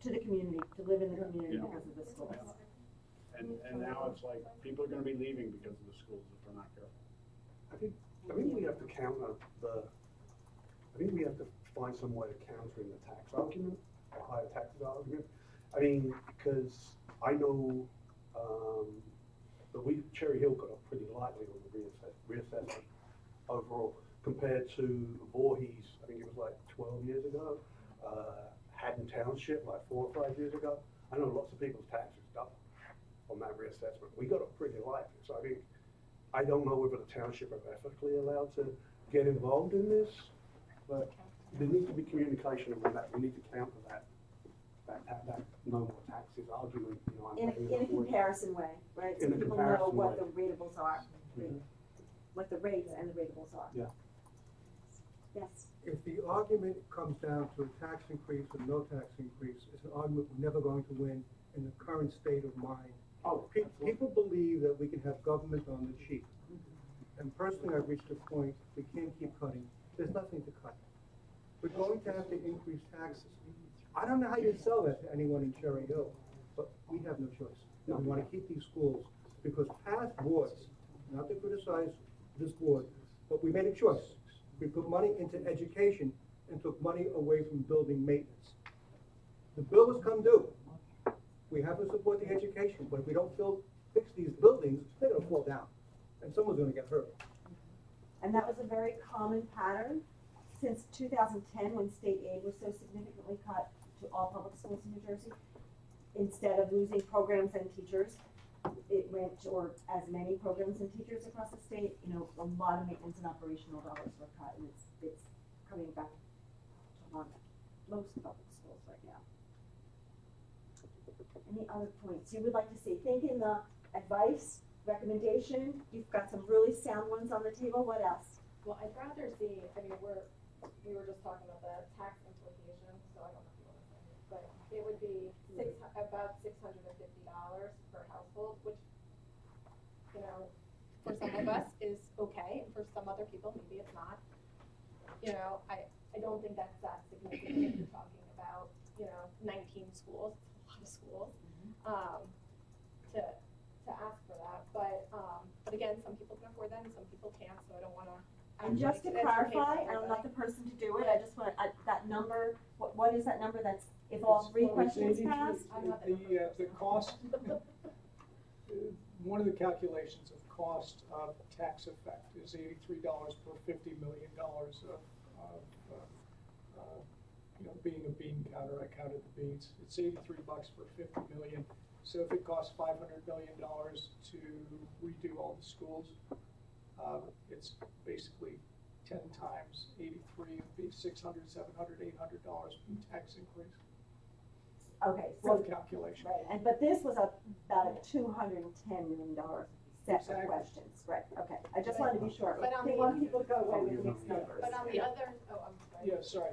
To the community, to live in the community Yeah. because of the schools. Yeah. And now it's like, people are gonna be leaving because of the schools if we're not careful. I think we have to counter I think we have to find some way of countering the tax argument, the higher taxes argument. I mean, because I know that Cherry Hill got up pretty lightly on the reassessment overall compared to Voorhees. I think it was like 12 years ago. Haddon Township like 4 or 5 years ago. I know lots of people's taxes doubled on that reassessment. We got up pretty lightly. So I think, I don't know whether the township are ethically allowed to get involved in this, but there needs to be communication around that. We need to counter that no more taxes argument. You know, In a comparison way, right? So people know what the ratables are, what the rates and the ratables are. Yeah. Yes. If the argument comes down to a tax increase or no tax increase, it's an argument we're never going to win in the current state of mind. People believe that we can have government on the cheap. And personally, I've reached a point, we can't keep cutting. There's nothing to cut. We're going to have to increase taxes. I don't know how you sell that to anyone in Cherry Hill, but we have no choice. We want to keep these schools because past boards, not to criticize this board, but we made a choice. We put money into education and took money away from building maintenance. The bill has come due. We have to support the education, but if we don't fix these buildings, they're going to fall down, and someone's going to get hurt. And that was a very common pattern since 2010 when state aid was so significantly cut to all public schools in New Jersey. Instead of losing programs and teachers, it went, or as many programs and teachers across the state, you know, a lot of maintenance and operational dollars were cut, and it's coming back to haunt most public schools right now. Any other points you would like to see? Think in the advice, recommendation. You've got some really sound ones on the table. What else? Well, I'd rather see, I mean, we were just talking about the tax implications, so I don't know if you want to say it, but it would be about $650 per household, which, you know, for some of us is okay, and for some other people, maybe it's not. You know, I don't think that's that significant if you're talking about, you know, 19 schools, it's a lot of schools, to ask for that. But again, some people can afford that and some people can't, so I don't want to. And just to clarify, I'm not the person to do it, I just want, that number, what is that number that's, if all 3 questions pass? The cost, one of the calculations of cost of tax effect is $83 per $50 million of you know, being a bean counter. I counted the beans. It's $83 for 50 million. So if it costs $500 million to redo all the schools, it's basically 10 times 83, it'd be $600, $700, $800 tax increase. Okay, Rough so, calculation. right, but this was about a $210 million set of Exactly. questions, right, okay. I just wanted to be sure. But on I the- want people to go away with mixed numbers. But on the other, oh, I'm sorry. Yeah, sorry.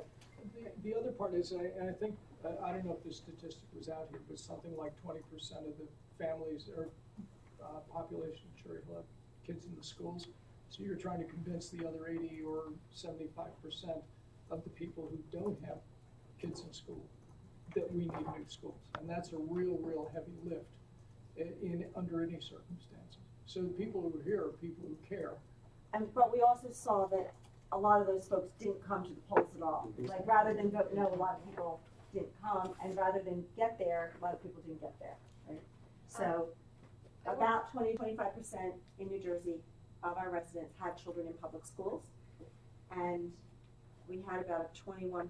The other part is, and I think, I don't know if this statistic was out here, but something like 20% of the families or population of Cherry Hill have kids in the schools. So you're trying to convince the other 80 or 75% of the people who don't have kids in school that we need new schools. And that's a real heavy lift under any circumstances. So the people who are here are people who care. But we also saw that a lot of those folks didn't come to the polls at all. Like, rather than vote no, a lot of people didn't come, and rather than get there, a lot of people didn't get there, right? So about 20–25% in New Jersey of our residents have children in public schools, and we had about a 21%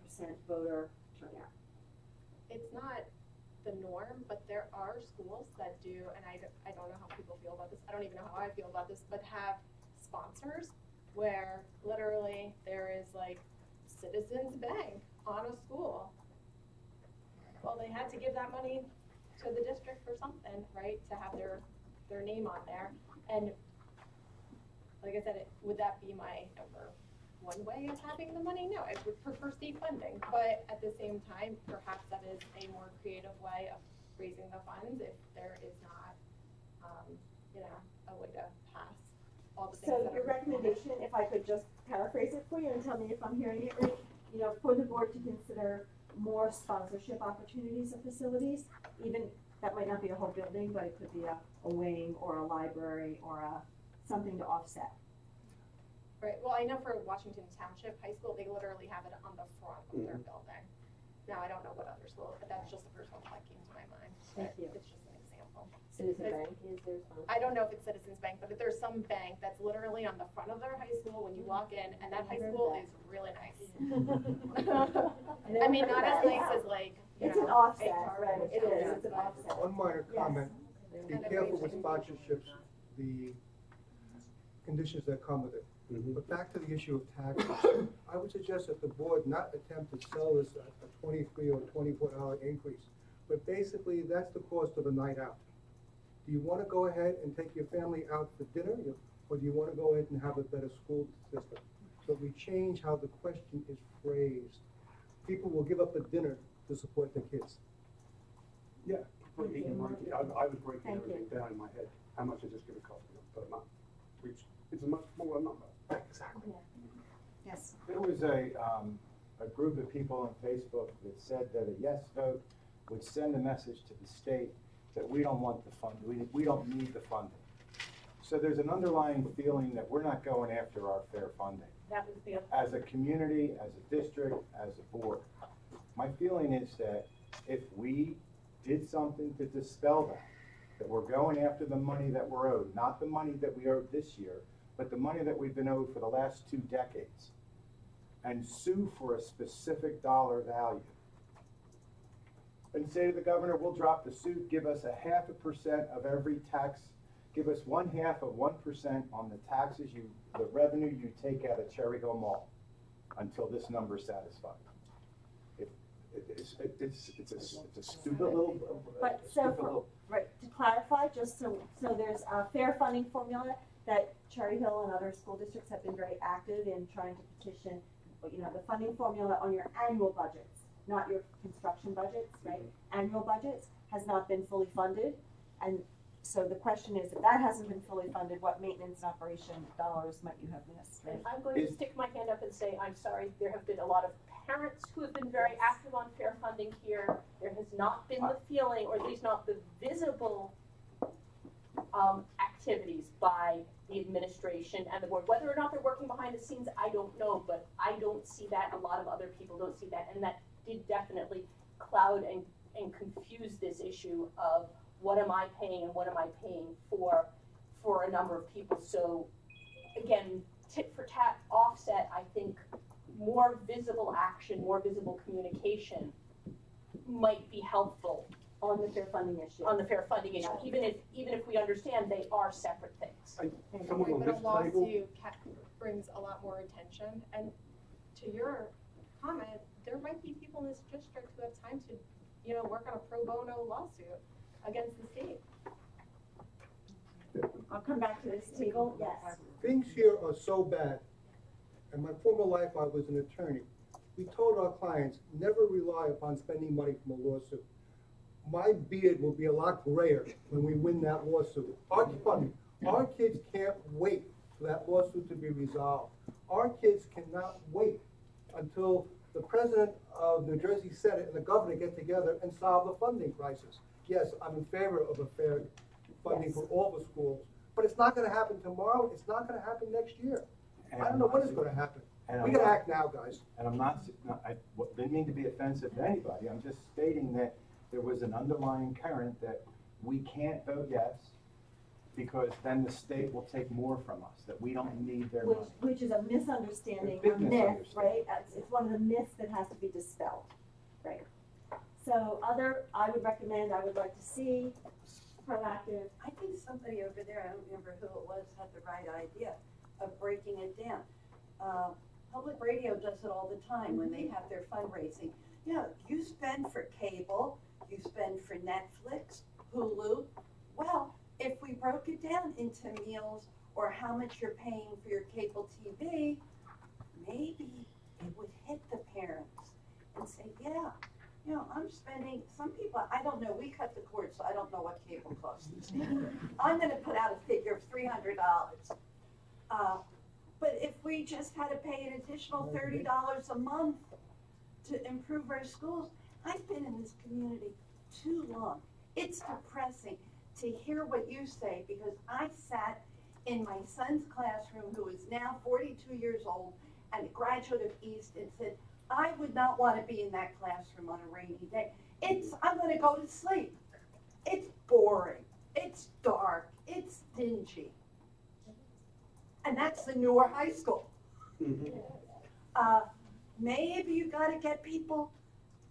voter turnout. It's not the norm, but there are schools that do, and I don't know how people feel about this, I don't even know how I feel about this, but have sponsors where literally there is like Citizens Bank on a school. Well, they had to give that money to the district for something, right, to have their name on there. And like I said, would that be my number one way of having the money? No, I would prefer state funding, but at the same time, perhaps that is a more creative way of raising the funds if there is not, a way to pass all the things So that your are recommendation, if I could just paraphrase it for you and tell me if I'm hearing it right, for the board to consider more sponsorship opportunities of facilities, even, that might not be a whole building, but it could be a wing or a library or something to offset. Right, well, I know for Washington Township High School, they literally have it on the front of their building. Now, I don't know what other schools, but that's just the first one that came to my mind. Thank you. It's just an example. Citizen Bank is their sponsor. I don't know if it's Citizens Bank, but there's some bank that's literally on the front of their high school when you walk in, and that high school is really nice. I mean, not as nice as like, It's an offset, HR right, it or is, something, it's an but- offset. One minor Yes. comment, be Kind of careful with amazing. sponsorships, the conditions that come with it. But back to the issue of taxes, I would suggest that the board not attempt to sell this at a $23 or $24 increase. But basically, that's the cost of a night out. Do you want to go ahead and take your family out for dinner, or do you want to go ahead and have a better school system? So we change how the question is phrased. People will give up a dinner to support their kids. Yeah, I was breaking Thank everything down in my head. How much is this gonna cost me per month? Which is a much smaller number. Exactly. Yes. There was a group of people on Facebook that said that a yes vote would send a message to the state that we don't want the fund, we don't need the funding. So there's an underlying feeling that we're not going after our fair funding. That was the other. As a community, as a district, as a board. My feeling is that if we did something to dispel that we're going after the money that we're owed, not the money that we owed this year, but the money that we've been owed for the last 2 decades, and sue for a specific dollar value. And say to the governor, we'll drop the suit, give us 0.5% of every tax, give us 0.5% on the taxes the revenue you take out of Cherry Hill Mall until this number is satisfied. It's a stupid little. But right, to clarify, just so there's a fair funding formula that Cherry Hill and other school districts have been very active in trying to petition, the funding formula on your annual budgets, not your construction budgets, right? Annual budgets has not been fully funded, and so the question is, if that hasn't been fully funded, what maintenance and operation dollars might you have missed, right? I'm going to stick my hand up and say, I'm sorry, there have been a lot of parents who have been very active on fair funding here. There has not been the feeling, or at least not the visible activities by the administration and the board. Whether or not they're working behind the scenes, I don't know, but I don't see that. A lot of other people don't see that, and that did definitely cloud and confuse this issue of what am I paying and what am I paying for a number of people. So again, tit for tat offset, I think more visible action, more visible communication might be helpful On the fair funding issue. on the fair funding issue, even if we understand they are separate things. Someone on But a this table, lawsuit brings a lot more attention, and to your comment, there might be people in this district who have time to, work on a pro bono lawsuit against the state. I'll come back to this table, yes. Things here are so bad. In my former life, I was an attorney. We told our clients, never rely upon spending money from a lawsuit. My beard will be a lot grayer when we win that lawsuit. Our kids can't wait for that lawsuit to be resolved. Our kids cannot wait until the president of New Jersey Senate and the governor get together and solve the funding crisis. Yes, I'm in favor of a fair funding for all the schools, but it's not gonna happen tomorrow, it's not gonna happen next year. I don't know when it's gonna happen. We gotta act now, guys. And I didn't mean to be offensive to anybody, I'm just stating that there was an underlying current that we can't vote yes, because then the state will take more from us, that we don't need their money. Which is a misunderstanding, A big a myth, misunderstanding. right? It's one of the myths that has to be dispelled, right? So I would recommend, I would like to see proactive. I think somebody over there, I don't remember who it was, had the right idea of breaking it down. Public radio does it all the time when they have their fundraising. You spend for cable, you spend for Netflix, Hulu. Well, if we broke it down into meals or how much you're paying for your cable TV, maybe it would hit the parents and say, yeah, I'm spending, some people, I don't know, we cut the cord, so I don't know what cable costs. I'm gonna put out a figure of $300. But if we just had to pay an additional $30 a month to improve our schools, I've been in this community too long. It's depressing to hear what you say, because I sat in my son's classroom, who is now 42 years old and a graduate of East, and said, I would not want to be in that classroom on a rainy day. I'm going to go to sleep. It's boring. It's dark. It's dingy. And that's the newer high school. Maybe you got to get people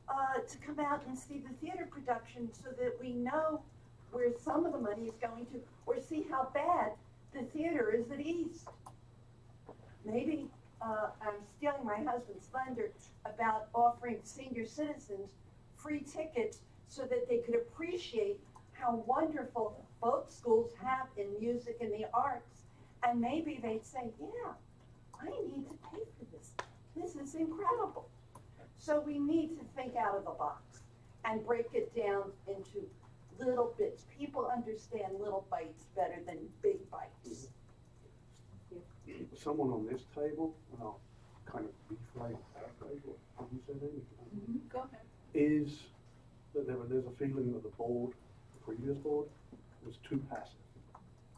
to come out and see the theater production so that we know where some of the money is going to, or see how bad the theater is at East. Maybe I'm stealing my husband's thunder about offering senior citizens free tickets so that they could appreciate how wonderful both schools have in music and the arts. And maybe they'd say, yeah, I need to pay for this. This is incredible. So we need to think out of the box and break it down into little bits. People understand little bites better than big bites. someone on this table, and I'll kind of reframe our table, have you said anything? Go ahead. Is that there's a feeling that the board, the previous board, was too passive.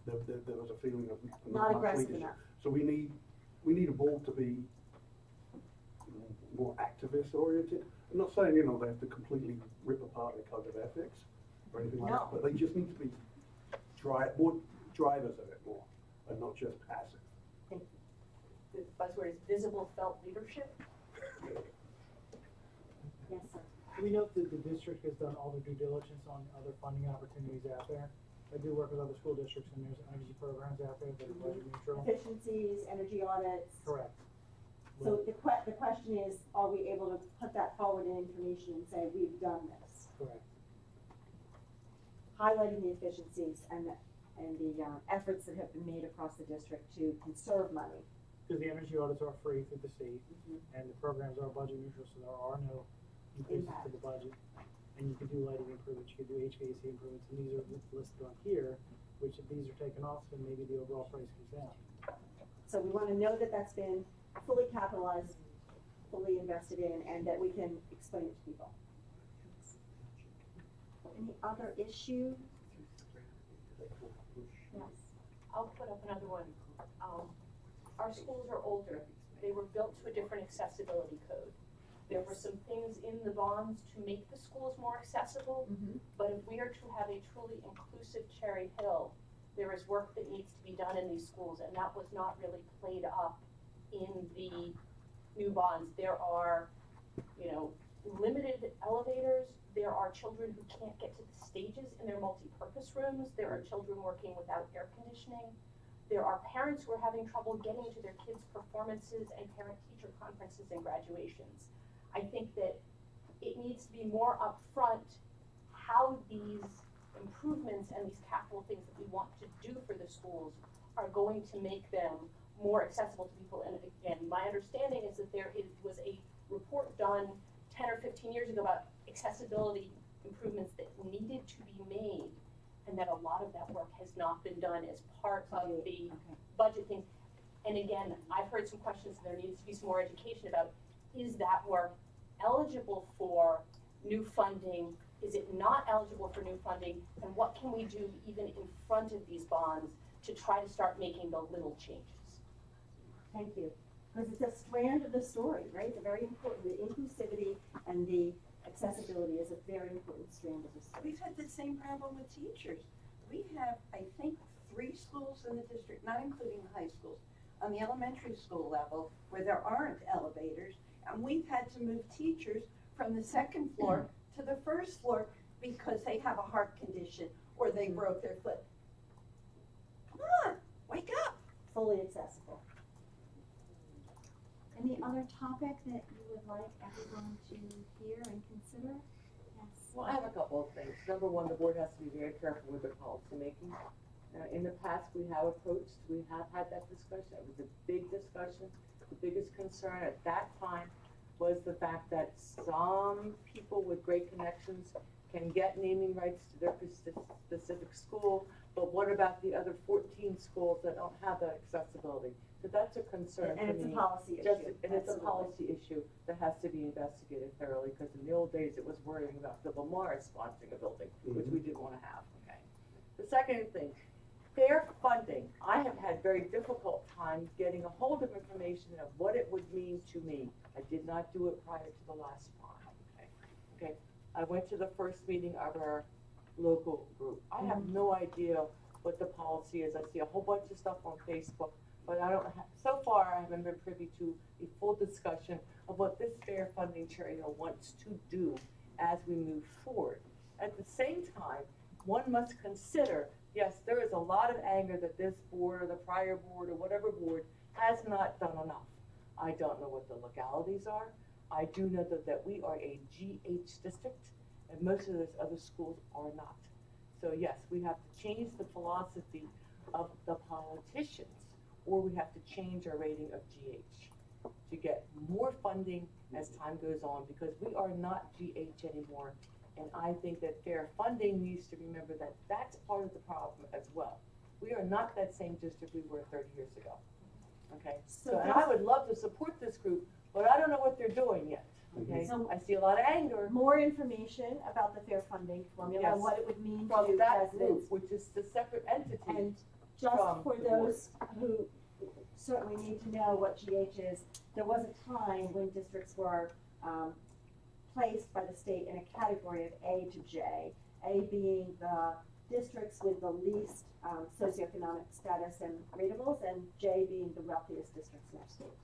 There was a feeling of Not aggressive leadership. enough. So we need a board to be more activist oriented. I'm not saying, they have to completely rip apart their code of ethics or anything like that, but they just need to be more drivers of it more, and not just passive. The buzzword is visible felt leadership. Yes, sir. We note that the district has done all the due diligence on other funding opportunities out there. I do work with other school districts, and there's energy programs out there that are budget neutral. Efficiencies, energy audits. Correct. So the question is, are we able to put that forward in information and say, we've done this? Correct. Highlighting the efficiencies and the efforts that have been made across the district to conserve money. Because the energy audits are free through the state, and the programs are budget neutral, so there are no increases to the budget. And you could do lighting improvements, you could do HVAC improvements, and these are listed on here, which if these are taken off, then maybe the overall price comes down. So we want to know that that's been fully capitalized, fully invested in, and that we can explain it to people. Any other issue? Yes. I'll put up another one. Our schools are older. They were built to a different accessibility code. There were some things in the bonds to make the schools more accessible, but if we are to have a truly inclusive Cherry Hill, there is work that needs to be done in these schools, and that was not really played up in the new bonds. There are, limited elevators. There are children who can't get to the stages in their multi-purpose rooms. There are children working without air conditioning. There are parents who are having trouble getting to their kids' performances and parent-teacher conferences and graduations. I think that it needs to be more upfront how these improvements and these capital things that we want to do for the schools are going to make them more accessible to people. And again, my understanding is that was a report done 10 or 15 years ago about accessibility improvements that needed to be made, and that a lot of that work has not been done as part of the budget thing. And again, I've heard some questions, there needs to be some more education about, is that work eligible for new funding? Is it not eligible for new funding? And what can we do even in front of these bonds to try to start making the little changes? Thank you. Because it's a strand of the story, right? It's very important. The inclusivity and the accessibility is a very important strand of the story. We've had the same problem with teachers. We have, I think, 3 schools in the district, not including the high schools, on the elementary school level where there aren't elevators, and we've had to move teachers from the 2nd floor to the 1st floor because they have a heart condition or they broke their foot. Come on, wake up. Fully accessible. Any other topic that you would like everyone to hear and consider? Yes. Well, I have a couple of things. Number one, the board has to be very careful with their policy making. In the past, we have had that discussion. It was a big discussion. The biggest concern at that time was the fact that some people with great connections can get naming rights to their specific school, but what about the other 14 schools that don't have that accessibility? So that's a concern and for it's me. a policy issue. And it's a policy issue that has to be investigated thoroughly, because in the old days it was worrying about the Lamar sponsoring a building, which we didn't want to have. Okay. The second thing, fair funding. I have had very difficult time getting a hold of information of what it would mean to me. I did not do it prior to the last one. Okay. I went to the first meeting of our local group. I have no idea what the policy is. I see a whole bunch of stuff on Facebook, but I don't have, so far I haven't been privy to a full discussion of what this fair funding Cherry Hill wants to do as we move forward. At the same time, one must consider, yes, there is a lot of anger that this board or the prior board or whatever board has not done enough. I don't know what the legalities are. I do know that we are a GH district, and most of those other schools are not. So yes, we have to change the philosophy of the politicians, or we have to change our rating of GH to get more funding as time goes on, because we are not GH anymore. And I think that fair funding needs to remember that that's part of the problem as well. We are not that same district we were 30 years ago. Okay, so and I would love to support this group, but I don't know what they're doing yet. Okay, So I see a lot of anger. More information about the fair funding formula, Yes. what it would mean From to that group, residents. which is the separate entity. And just from for the board. those who certainly need to know what GH is, there was a time when districts were placed by the state in a category of A to J, A being the districts with the least socioeconomic status and ratables, and J being the wealthiest districts in our state.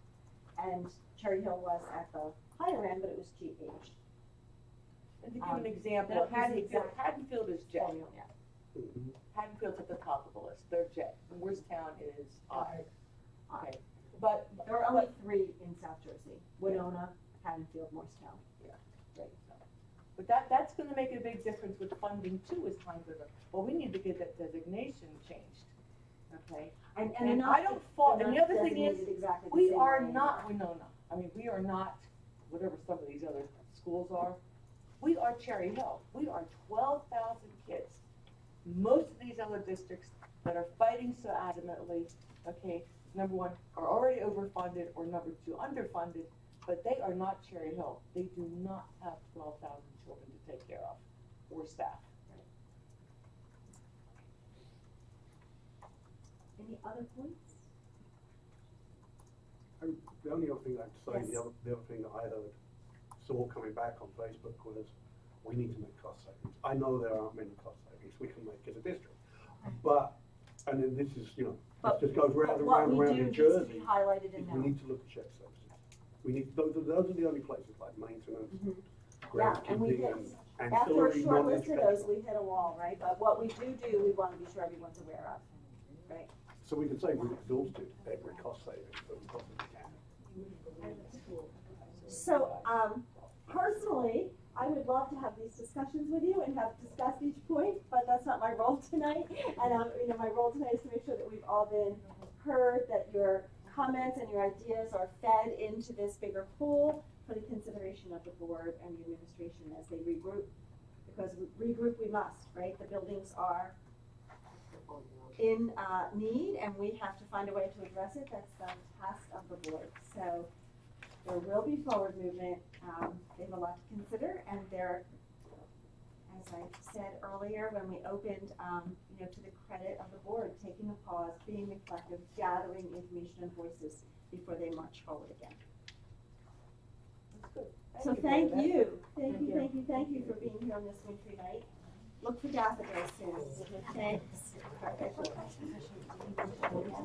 And Cherry Hill was at the higher end, but it was GH. And to give an example, Haddonfield is J. Yeah. Haddonfield's at the top of the list, they're J. Morristown is I. Okay, but There are only 3 in South Jersey: Winona, Haddonfield, Morristown. Yeah, right. But that's going to make a big difference with funding too as time goes on. Well, we need to get that designation changed. Okay, and I don't fault. And the other thing is, exactly we are not Winona. I mean, we are not whatever some of these other schools are. We are Cherry Hill. We are 12,000 kids. Most of these other districts that are fighting so adamantly, okay, number one, are already overfunded, or number two, underfunded, but they are not Cherry Hill. They do not have 12,000 children to take care of, or staff. Any other points? The only other thing I'd say, Yes. the other thing that I heard, saw coming back on Facebook was, we need to make cost savings. I know there aren't many cost savings we can make as a district, but, and then this is, you know, this just goes round and round and round in Jersey. Highlighted in We need to look at shared services. We need, those are the only places like maintenance, Yeah, and we hit, after a short list of those, we hit a wall, right? But what we do, we wanna be sure everyone's aware of, right? So we can say we bills do, they were cost savings, but we probably can. So, personally, I would love to have these discussions with you and have discussed each point, but that's not my role tonight. And, my role tonight is to make sure that we've all been heard, that your comments and your ideas are fed into this bigger pool for the consideration of the board and the administration as they regroup. Because regroup we must, right? The buildings are in need, and we have to find a way to address it. That's the task of the board. So there will be forward movement. They have a lot to consider, and they're, as I said earlier when we opened, to the credit of the board, taking a pause, being reflective, gathering information and voices before they march forward again. That's good. So thank you for being here on this wintry night. Look for daffodils soon. Thanks.